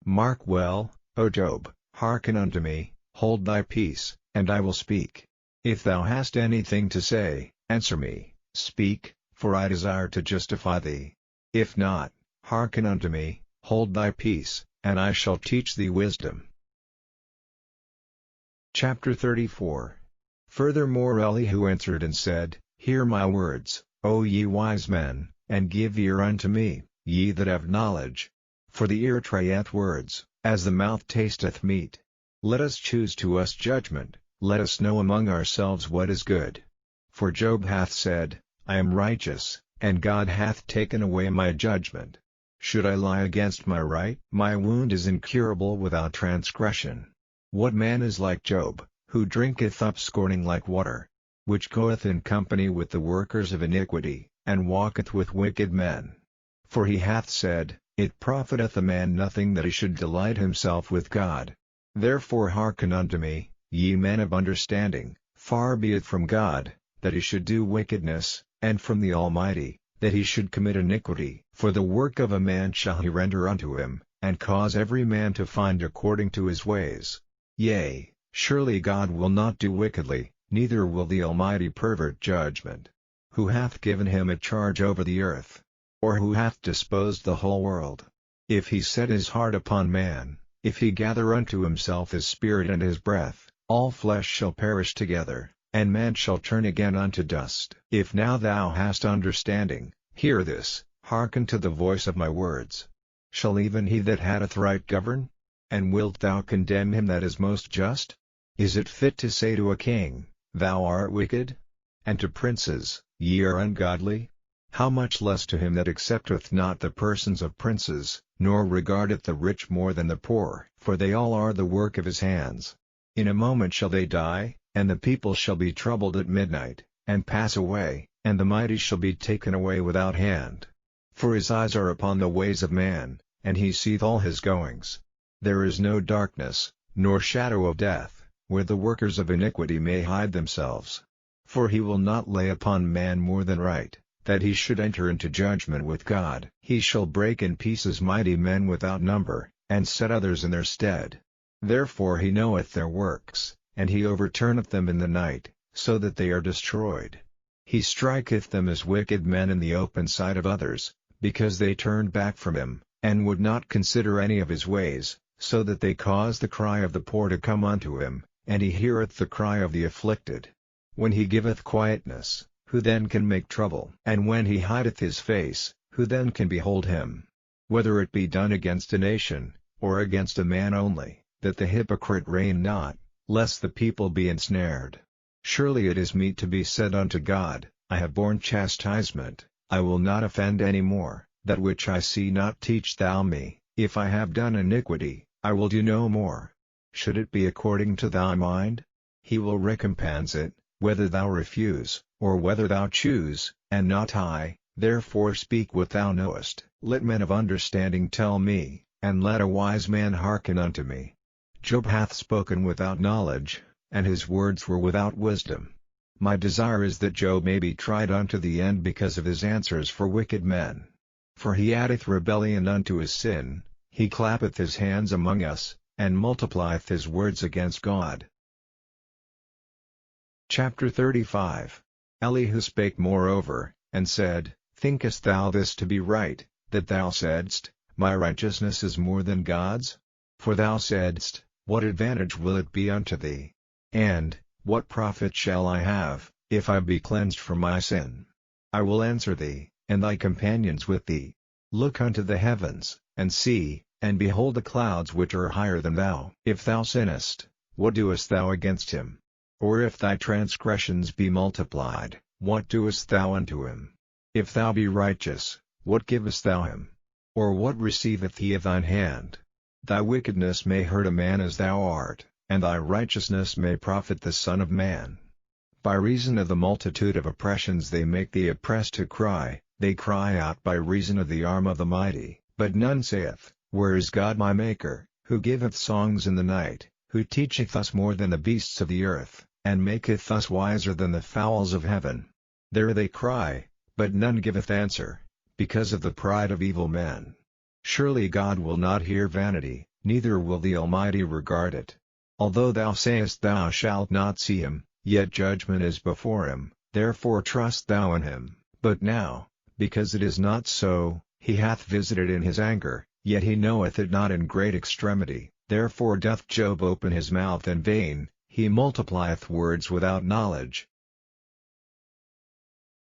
Mark well, O Job, hearken unto me, hold thy peace, and I will speak. If thou hast anything to say, answer me, speak, for I desire to justify thee. If not, hearken unto me, hold thy peace, and I shall teach thee wisdom. Chapter 34. Furthermore Elihu answered and said, Hear my words, O ye wise men, and give ear unto me, ye that have knowledge. For the ear trieth words, as the mouth tasteth meat. Let us choose to us judgment, let us know among ourselves what is good. For Job hath said, I am righteous, and God hath taken away my judgment. Should I lie against my right? My wound is incurable without transgression. What man is like Job, who drinketh up scorning like water? Which goeth in company with the workers of iniquity, and walketh with wicked men. For he hath said, It profiteth a man nothing that he should delight himself with God. Therefore hearken unto me, ye men of understanding, far be it from God, that he should do wickedness, and from the Almighty, that he should commit iniquity. For the work of a man shall he render unto him, and cause every man to find according to his ways. Yea, surely God will not do wickedly, neither will the Almighty pervert judgment. Who hath given him a charge over the earth? Or who hath disposed the whole world? If he set his heart upon man, if he gather unto himself his spirit and his breath, all flesh shall perish together, and man shall turn again unto dust. If now thou hast understanding, hear this, hearken to the voice of my words. Shall even he that hath right govern? And wilt thou condemn him that is most just? Is it fit to say to a king, Thou art wicked? And to princes, Ye are ungodly? How much less to him that accepteth not the persons of princes, nor regardeth the rich more than the poor? For they all are the work of his hands. In a moment shall they die, and the people shall be troubled at midnight, and pass away, and the mighty shall be taken away without hand. For his eyes are upon the ways of man, and he seeth all his goings. There is no darkness, nor shadow of death, where the workers of iniquity may hide themselves. For he will not lay upon man more than right, that he should enter into judgment with God. He shall break in pieces mighty men without number, and set others in their stead. Therefore he knoweth their works, and he overturneth them in the night, so that they are destroyed. He striketh them as wicked men in the open sight of others, because they turned back from him, and would not consider any of his ways, so that they cause the cry of the poor to come unto him, and he heareth the cry of the afflicted. When he giveth quietness, who then can make trouble? And when he hideth his face, who then can behold him? Whether it be done against a nation, or against a man only, that the hypocrite reign not, lest the people be ensnared. Surely it is meet to be said unto God, I have borne chastisement, I will not offend any more. That which I see not teach thou me. If I have done iniquity, I will do no more. Should it be according to thy mind? He will recompense it, whether thou refuse, or whether thou choose, and not I. Therefore speak what thou knowest. Let men of understanding tell me, and let a wise man hearken unto me. Job hath spoken without knowledge, and his words were without wisdom. My desire is that Job may be tried unto the end because of his answers for wicked men. For he addeth rebellion unto his sin, he clappeth his hands among us, and multiplieth his words against God. Chapter 35. Elihu spake moreover, and said, Thinkest thou this to be right, that thou saidst, My righteousness is more than God's? For thou saidst, What advantage will it be unto thee? And, what profit shall I have, if I be cleansed from my sin? I will answer thee, and thy companions with thee. Look unto the heavens, and see, and behold the clouds which are higher than thou. If thou sinnest, what doest thou against him? Or if thy transgressions be multiplied, what doest thou unto him? If thou be righteous, what givest thou him? Or what receiveth he of thine hand? Thy wickedness may hurt a man as thou art, and thy righteousness may profit the Son of Man. By reason of the multitude of oppressions they make the oppressed to cry, they cry out by reason of the arm of the mighty. But none saith, Where is God my Maker, who giveth songs in the night, who teacheth us more than the beasts of the earth, and maketh us wiser than the fowls of heaven? There they cry, but none giveth answer, because of the pride of evil men. Surely God will not hear vanity, neither will the Almighty regard it. Although thou sayest thou shalt not see him, yet judgment is before him, therefore trust thou in him. But now, because it is not so, he hath visited in his anger, yet he knoweth it not in great extremity. Therefore doth Job open his mouth in vain, he multiplieth words without knowledge.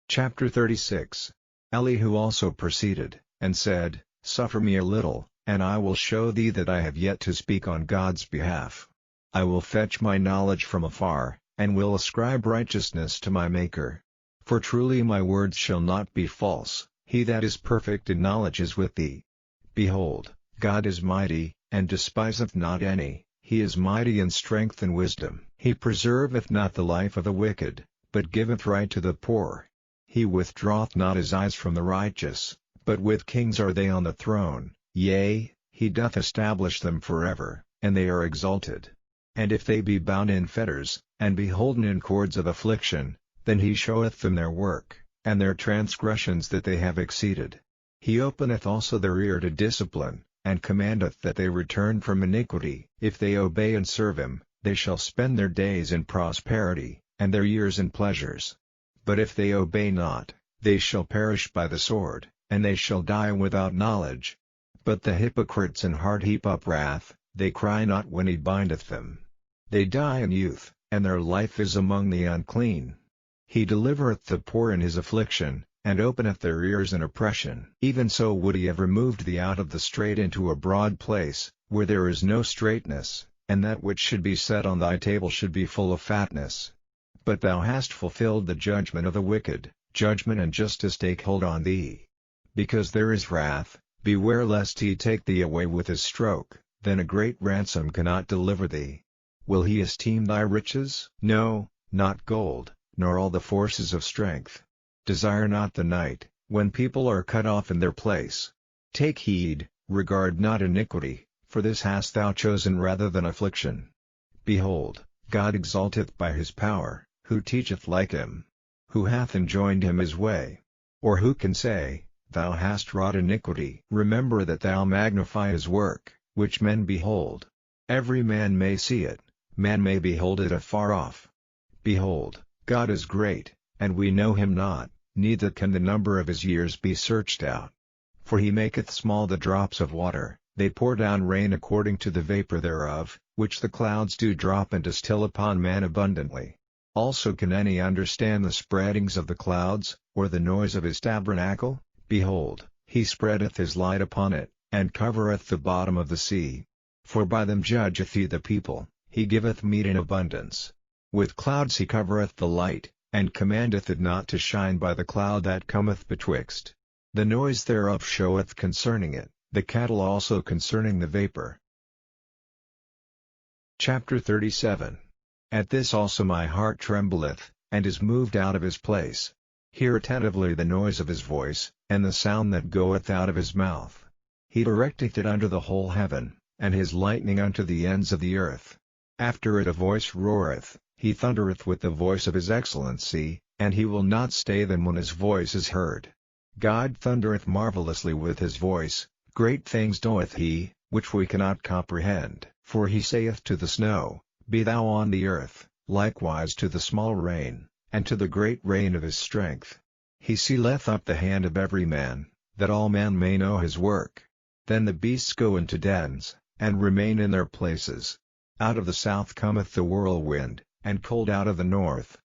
Chapter 36. Elihu also proceeded, and said, Suffer me a little, and I will show thee that I have yet to speak on God's behalf. I will fetch my knowledge from afar, and will ascribe righteousness to my Maker. For truly my words shall not be false, he that is perfect in knowledge is with thee. Behold, God is mighty, and despiseth not any, he is mighty in strength and wisdom. He preserveth not the life of the wicked, but giveth right to the poor. He withdraweth not his eyes from the righteous, but with kings are they on the throne, yea, he doth establish them forever, and they are exalted. And if they be bound in fetters, and beholden in cords of affliction, then he showeth them their work, and their transgressions that they have exceeded. He openeth also their ear to discipline, and commandeth that they return from iniquity. If they obey and serve him, they shall spend their days in prosperity, and their years in pleasures. But if they obey not, they shall perish by the sword, and they shall die without knowledge. But the hypocrites in heart heap up wrath, they cry not when he bindeth them. They die in youth, and their life is among the unclean. He delivereth the poor in his affliction, and openeth their ears in oppression. Even so would he have removed thee out of the strait into a broad place, where there is no straightness, and that which should be set on thy table should be full of fatness. But thou hast fulfilled the judgment of the wicked, judgment and justice take hold on thee. Because there is wrath, beware lest he take thee away with his stroke, then a great ransom cannot deliver thee. Will he esteem thy riches? No, not gold, nor all the forces of strength. Desire not the night, when people are cut off in their place. Take heed, regard not iniquity, for this hast thou chosen rather than affliction. Behold, God exalteth by his power, who teacheth like him? Who hath enjoined him his way? Or who can say, Thou hast wrought iniquity? Remember that thou magnify his work, which men behold. Every man may see it, man may behold it afar off. Behold, God is great, and we know him not, neither can the number of his years be searched out. For he maketh small the drops of water, they pour down rain according to the vapor thereof, which the clouds do drop and distill upon man abundantly. Also can any understand the spreadings of the clouds, or the noise of his tabernacle? Behold, he spreadeth his light upon it, and covereth the bottom of the sea. For by them judgeth he the people, he giveth meat in abundance. With clouds he covereth the light, and commandeth it not to shine by the cloud that cometh betwixt. The noise thereof showeth concerning it, the cattle also concerning the vapor. Chapter 37. At this also my heart trembleth, and is moved out of his place. Hear attentively the noise of his voice, and the sound that goeth out of his mouth. He directeth it unto the whole heaven, and his lightning unto the ends of the earth. After it a voice roareth, he thundereth with the voice of his excellency, and he will not stay them when his voice is heard. God thundereth marvellously with his voice, great things doeth he, which we cannot comprehend. For he saith to the snow, Be thou on the earth, likewise to the small rain, and to the great rain of his strength. He sealeth up the hand of every man, that all men may know his work. Then the beasts go into dens, and remain in their places. Out of the south cometh the whirlwind, and cold out of the north.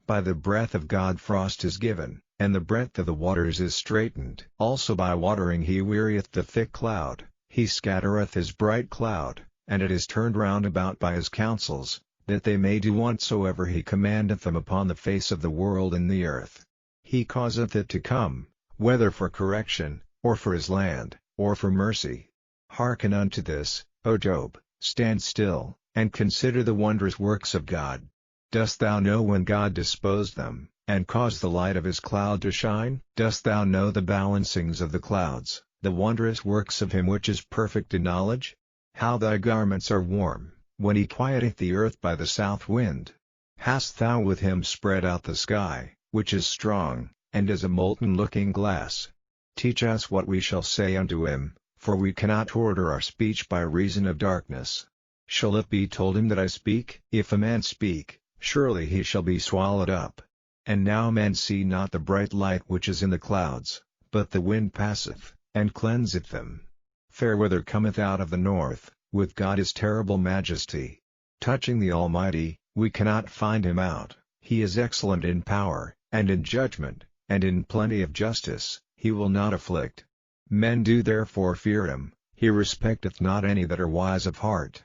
By the breath of God frost is given, and the breadth of the waters is straitened. Also by watering he wearieth the thick cloud, he scattereth his bright cloud, and it is turned round about by his counsels, that they may do whatsoever he commandeth them upon the face of the world and the earth. He causeth it to come, whether for correction, or for his land, or for mercy. Hearken unto this, O Job, stand still, and consider the wondrous works of God. Dost thou know when God disposed them, and caused the light of his cloud to shine? Dost thou know the balancings of the clouds, the wondrous works of him which is perfect in knowledge? How thy garments are warm, when he quieteth the earth by the south wind. Hast thou with him spread out the sky, which is strong, and is a molten looking glass? Teach us what we shall say unto him, for we cannot order our speech by reason of darkness. Shall it be told him that I speak? If a man speak, surely he shall be swallowed up. And now men see not the bright light which is in the clouds, but the wind passeth, and cleanseth them. Fair weather cometh out of the north, with God is terrible majesty. Touching the Almighty, we cannot find him out. He is excellent in power, and in judgment, and in plenty of justice, he will not afflict. Men do therefore fear him, he respecteth not any that are wise of heart.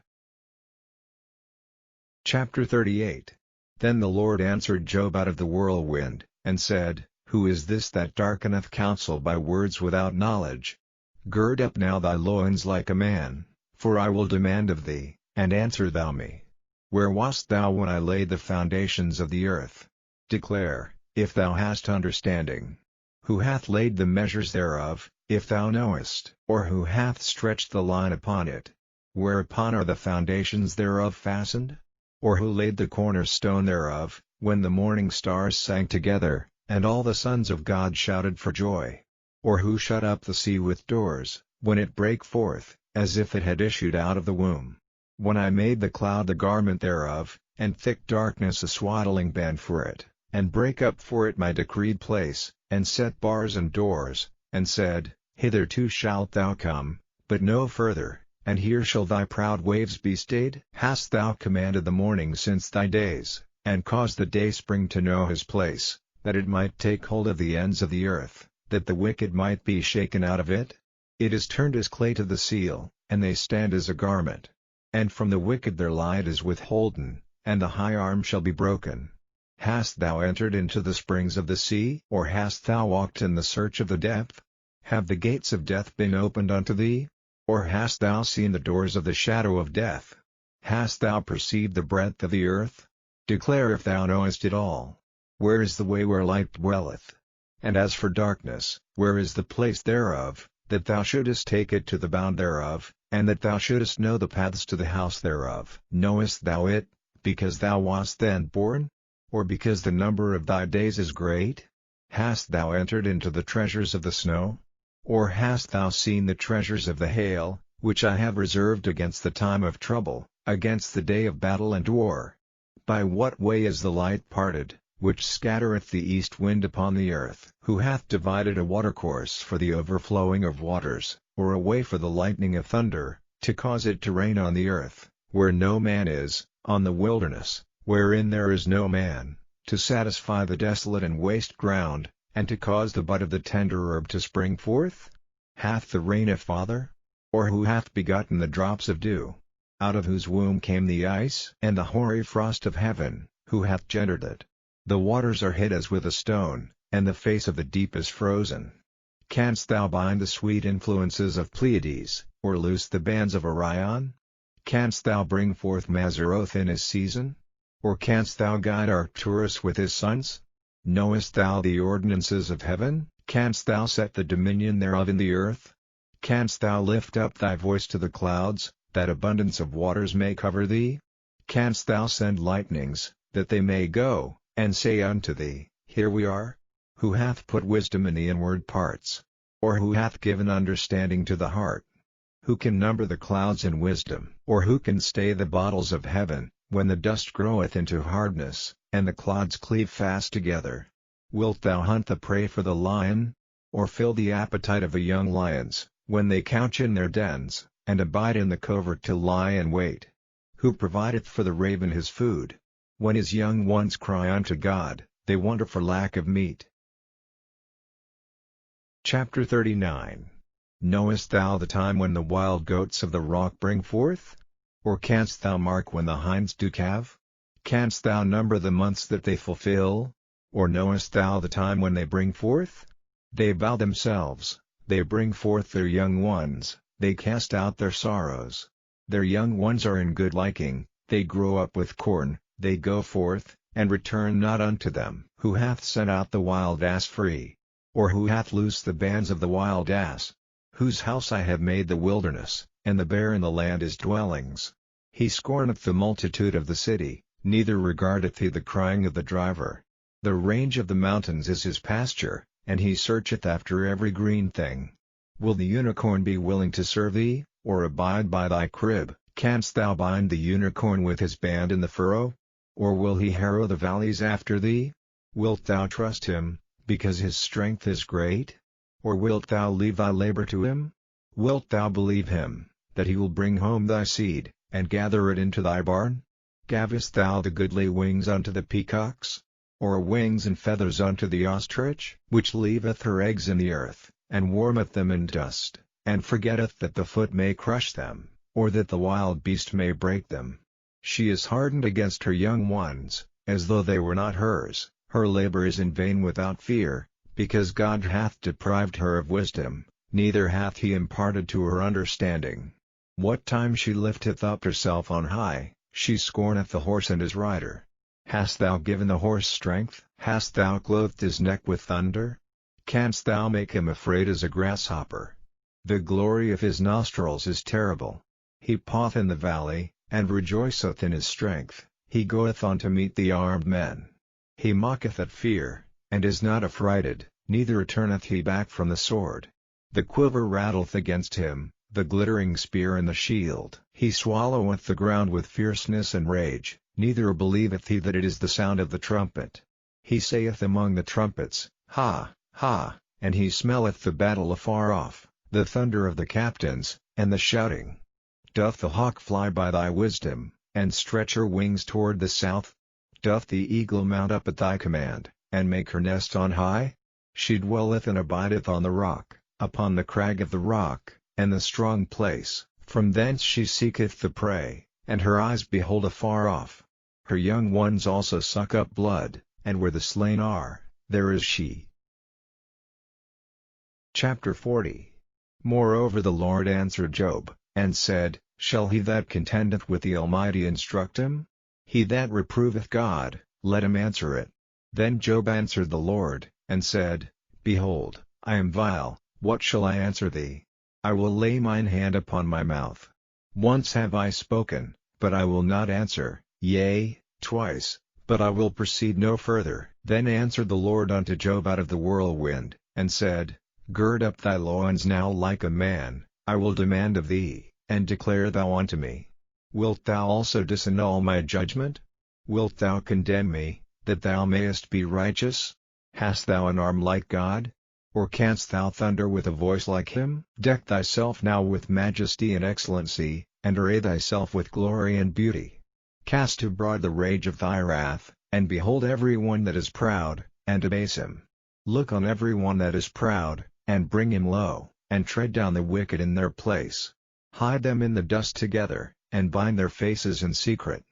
Chapter 38. Then the Lord answered Job out of the whirlwind, and said, Who is this that darkeneth counsel by words without knowledge? Gird up now thy loins like a man, for I will demand of thee, and answer thou me. Where wast thou when I laid the foundations of the earth? Declare, if thou hast understanding. Who hath laid the measures thereof, if thou knowest? Or who hath stretched the line upon it? Whereupon are the foundations thereof fastened? Or who laid the cornerstone thereof, when the morning stars sang together, and all the sons of God shouted for joy? Or who shut up the sea with doors, when it brake forth, as if it had issued out of the womb? When I made the cloud the garment thereof, and thick darkness a swaddling band for it, and brake up for it my decreed place, and set bars and doors, and said, Hitherto shalt thou come, but no further, and here shall thy proud waves be stayed? Hast thou commanded the morning since thy days, and caused the dayspring to know his place, that it might take hold of the ends of the earth, that the wicked might be shaken out of it? It is turned as clay to the seal, and they stand as a garment. And from the wicked their light is withholden, and the high arm shall be broken. Hast thou entered into the springs of the sea? Or hast thou walked in the search of the depth? Have the gates of death been opened unto thee? Or hast thou seen the doors of the shadow of death? Hast thou perceived the breadth of the earth? Declare if thou knowest it all. Where is the way where light dwelleth? And as for darkness, where is the place thereof? that thou shouldest take it to the bound thereof, and that thou shouldest know the paths to the house thereof. Knowest thou it, because thou wast then born? Or because the number of thy days is great? Hast thou entered into the treasures of the snow? Or hast thou seen the treasures of the hail, which I have reserved against the time of trouble, against the day of battle and war? By what way is the light parted, which scattereth the east wind upon the earth? Who hath divided a watercourse for the overflowing of waters, or a way for the lightning of thunder, to cause it to rain on the earth, where no man is, on the wilderness, wherein there is no man, to satisfy the desolate and waste ground, and to cause the bud of the tender herb to spring forth? Hath the rain a father? Or who hath begotten the drops of dew? Out of whose womb came the ice and the hoary frost of heaven? Who hath gendered it? The waters are hid as with a stone, and the face of the deep is frozen. Canst thou bind the sweet influences of Pleiades, or loose the bands of Orion? Canst thou bring forth Mazzaroth in his season? Or canst thou guide Arcturus with his sons? Knowest thou the ordinances of heaven? Canst thou set the dominion thereof in the earth? Canst thou lift up thy voice to the clouds, that abundance of waters may cover thee? Canst thou send lightnings, that they may go, and say unto thee, Here we are? Who hath put wisdom in the inward parts? Or who hath given understanding to the heart? Who can number the clouds in wisdom? Or who can stay the bottles of heaven, when the dust groweth into hardness, and the clods cleave fast together? Wilt thou hunt the prey for the lion? Or fill the appetite of the young lions, when they couch in their dens, and abide in the covert to lie in wait? Who provideth for the raven his food? When his young ones cry unto God, they wonder for lack of meat. Chapter 39. Knowest thou the time when the wild goats of the rock bring forth? Or canst thou mark when the hinds do calve? Canst thou number the months that they fulfill? Or knowest thou the time when they bring forth? They bow themselves, they bring forth their young ones, they cast out their sorrows. Their young ones are in good liking, they grow up with corn, they go forth, and return not unto them. Who hath sent out the wild ass free? Or who hath loosed the bands of the wild ass? Whose house I have made the wilderness, and the bear in the land his dwellings. He scorneth the multitude of the city, neither regardeth he the crying of the driver. The range of the mountains is his pasture, and he searcheth after every green thing. Will the unicorn be willing to serve thee, or abide by thy crib? Canst thou bind the unicorn with his band in the furrow? Or will he harrow the valleys after thee? Wilt thou trust him, because his strength is great? Or wilt thou leave thy labor to him? Wilt thou believe him, that he will bring home thy seed, and gather it into thy barn? Gavest thou the goodly wings unto the peacocks? Or wings and feathers unto the ostrich? Which leaveth her eggs in the earth, and warmeth them in dust, and forgetteth that the foot may crush them, or that the wild beast may break them. She is hardened against her young ones, as though they were not hers. Her labor is in vain without fear, because God hath deprived her of wisdom, neither hath he imparted to her understanding. What time she lifteth up herself on high, she scorneth the horse and his rider. Hast thou given the horse strength? Hast thou clothed his neck with thunder? Canst thou make him afraid as a grasshopper? The glory of his nostrils is terrible. He paweth in the valley, and rejoiceth in his strength. He goeth on to meet the armed men. He mocketh at fear, and is not affrighted, neither returneth he back from the sword. The quiver rattleth against him, the glittering spear and the shield. He swalloweth the ground with fierceness and rage, neither believeth he that it is the sound of the trumpet. He saith among the trumpets, Ha, ha, and he smelleth the battle afar off, the thunder of the captains, and the shouting. Doth the hawk fly by thy wisdom, and stretch her wings toward the south? Doth the eagle mount up at thy command, and make her nest on high? She dwelleth and abideth on the rock, upon the crag of the rock, and the strong place. From thence she seeketh the prey, and her eyes behold afar off. Her young ones also suck up blood, and where the slain are, there is she. Chapter 40. Moreover the Lord answered Job, and said, Shall he that contendeth with the Almighty instruct him? He that reproveth God, let him answer it. Then Job answered the Lord, and said, Behold, I am vile, What shall I answer thee? I will lay mine hand upon my mouth. Once have I spoken, but I will not answer, yea, twice, but I will proceed no further. Then answered the Lord unto Job out of the whirlwind, and said, Gird up thy loins now like a man, I will demand of thee, and declare thou unto me. Wilt thou also disannul my judgment? Wilt thou condemn me, that thou mayest be righteous? Hast thou an arm like God? Or canst thou thunder with a voice like him? Deck thyself now with majesty and excellency, and array thyself with glory and beauty. Cast abroad the rage of thy wrath, and behold every one that is proud, and abase him. Look on every one that is proud, and bring him low, and tread down the wicked in their place. Hide them in the dust together, and bind their faces in secret.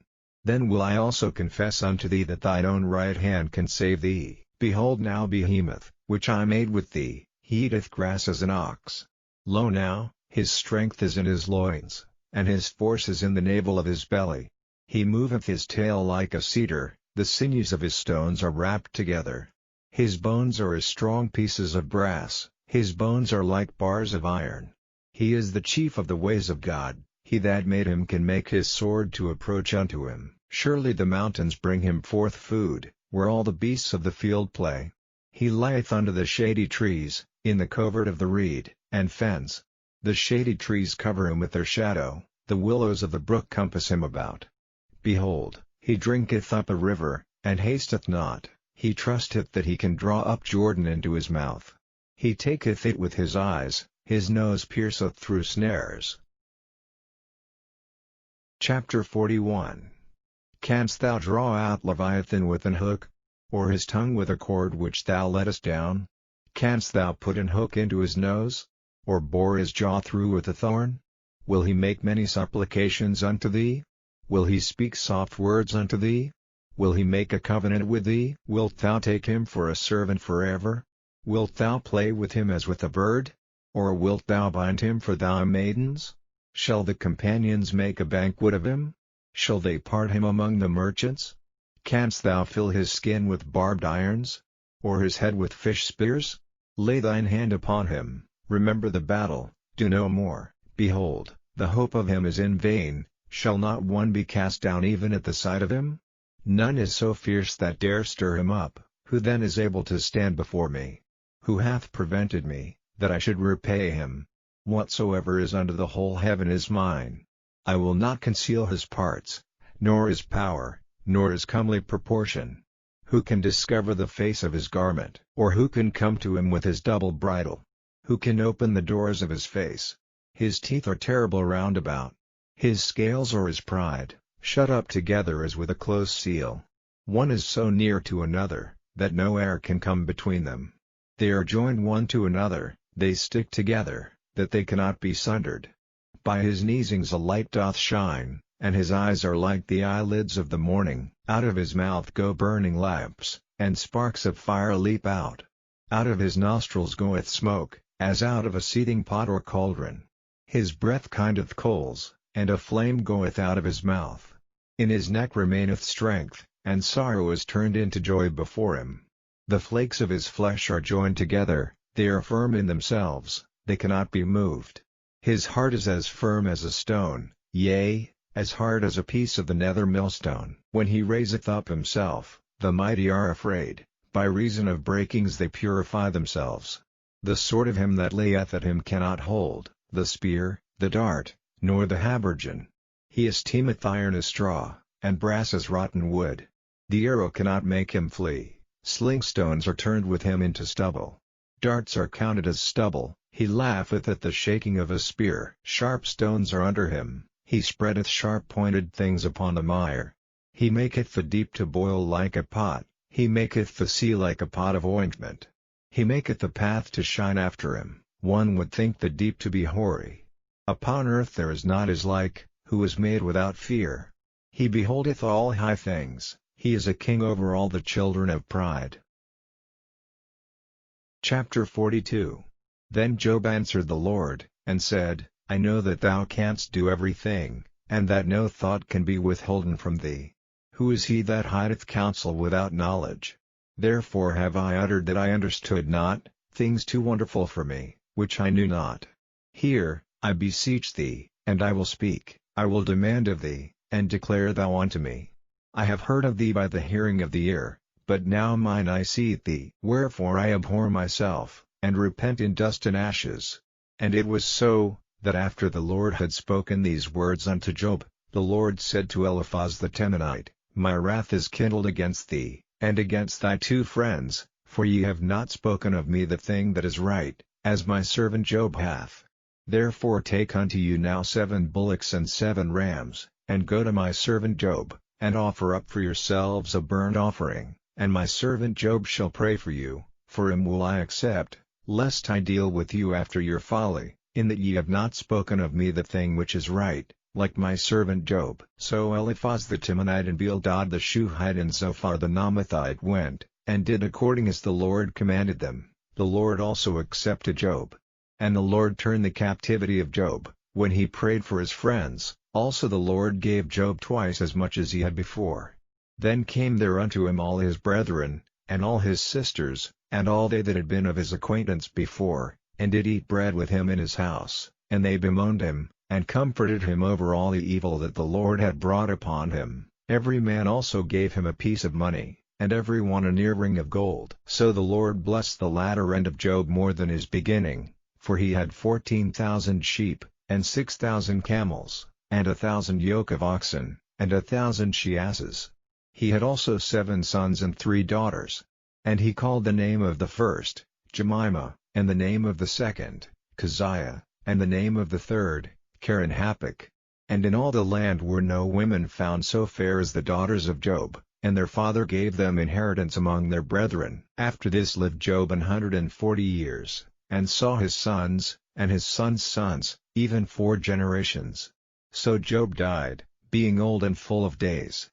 Then will I also confess unto thee that thine own right hand can save thee. Behold now Behemoth, which I made with thee, he eateth grass as an ox. Lo now, his strength is in his loins, and his force is in the navel of his belly. He moveth his tail like a cedar, the sinews of his stones are wrapped together. His bones are as strong pieces of brass, his bones are like bars of iron. He is the chief of the ways of God, he that made him can make his sword to approach unto him. Surely the mountains bring him forth food, where all the beasts of the field play. He lieth under the shady trees, in the covert of the reed, and fens. The shady trees cover him with their shadow, the willows of the brook compass him about. Behold, he drinketh up a river, and hasteth not, he trusteth that he can draw up Jordan into his mouth. He taketh it with his eyes, his nose pierceth through snares. Chapter 41. Canst thou draw out Leviathan with an hook? Or his tongue with a cord which thou lettest down? Canst thou put an hook into his nose? Or bore his jaw through with a thorn? Will he make many supplications unto thee? Will he speak soft words unto thee? Will he make a covenant with thee? Wilt thou take him for a servant forever? Wilt thou play with him as with a bird? Or wilt thou bind him for thy maidens? Shall the companions make a banquet of him? Shall they part him among the merchants? Canst thou fill his skin with barbed irons? Or his head with fish spears? Lay thine hand upon him, remember the battle, do no more. Behold, the hope of him is in vain. Shall not one be cast down even at the sight of him? None is so fierce that dare stir him up. Who then is able to stand before me? Who hath prevented me, that I should repay him? Whatsoever is under the whole heaven is mine. I will not conceal his parts, nor his power, nor his comely proportion. Who can discover the face of his garment? Or who can come to him with his double bridle? Who can open the doors of his face? His teeth are terrible round about. His scales are his pride, shut up together as with a close seal. One is so near to another, that no air can come between them. They are joined one to another, they stick together, that they cannot be sundered. By his neesings a light doth shine, and his eyes are like the eyelids of the morning. Out of his mouth go burning lamps, and sparks of fire leap out. Out of his nostrils goeth smoke, as out of a seething pot or cauldron. His breath kindeth coals, and a flame goeth out of his mouth. In his neck remaineth strength, and sorrow is turned into joy before him. The flakes of his flesh are joined together, they are firm in themselves, they cannot be moved. His heart is as firm as a stone, yea, as hard as a piece of the nether millstone. When he raiseth up himself, the mighty are afraid, by reason of breakings they purify themselves. The sword of him that layeth at him cannot hold, the spear, the dart, nor the habergeon. He esteemeth iron as straw, and brass as rotten wood. The arrow cannot make him flee, slingstones are turned with him into stubble. Darts are counted as stubble, he laugheth at the shaking of a spear. Sharp stones are under him, he spreadeth sharp-pointed things upon the mire. He maketh the deep to boil like a pot, he maketh the sea like a pot of ointment. He maketh the path to shine after him, one would think the deep to be hoary. Upon earth there is not his like, who is made without fear. He beholdeth all high things, he is a king over all the children of pride. Chapter 42. Then Job answered the Lord, and said, I know that thou canst do everything, and that no thought can be withholden from thee. Who is he that hideth counsel without knowledge? Therefore have I uttered that I understood not, things too wonderful for me, which I knew not. Hear, I beseech thee, and I will speak, I will demand of thee, and declare thou unto me. I have heard of thee by the hearing of the ear, but now mine eye seeth thee. Wherefore I abhor myself, and repent in dust and ashes. And it was so, that after the Lord had spoken these words unto Job, the Lord said to Eliphaz the Temanite, My wrath is kindled against thee, and against thy 2 friends, for ye have not spoken of me the thing that is right, as my servant Job hath. Therefore take unto you now 7 bullocks and 7 rams, and go to my servant Job, and offer up for yourselves a burnt offering, and my servant Job shall pray for you, for him will I accept, lest I deal with you after your folly, in that ye have not spoken of me the thing which is right, like my servant Job. So Eliphaz the Temanite and Bildad the Shuhite and Zophar the Naamathite went, and did according as the Lord commanded them. The Lord also accepted Job. And the Lord turned the captivity of Job, when he prayed for his friends, also the Lord gave Job twice as much as he had before. Then came there unto him all his brethren, and all his sisters, and all they that had been of his acquaintance before, and did eat bread with him in his house, and they bemoaned him, and comforted him over all the evil that the Lord had brought upon him. Every man also gave him a piece of money, and every one an earring of gold. So the Lord blessed the latter end of Job more than his beginning, for he had 14,000 sheep, and 6,000 camels, and 1,000 yoke of oxen, and 1,000 she-asses. He had also 7 sons and 3 daughters. And he called the name of the first, Jemimah, and the name of the second, Keziah, and the name of the third, Karen-Happuch. And in all the land were no women found so fair as the daughters of Job, and their father gave them inheritance among their brethren. After this lived Job 140 years, and saw his sons, and his sons' sons, even 4 generations. So Job died, being old and full of days.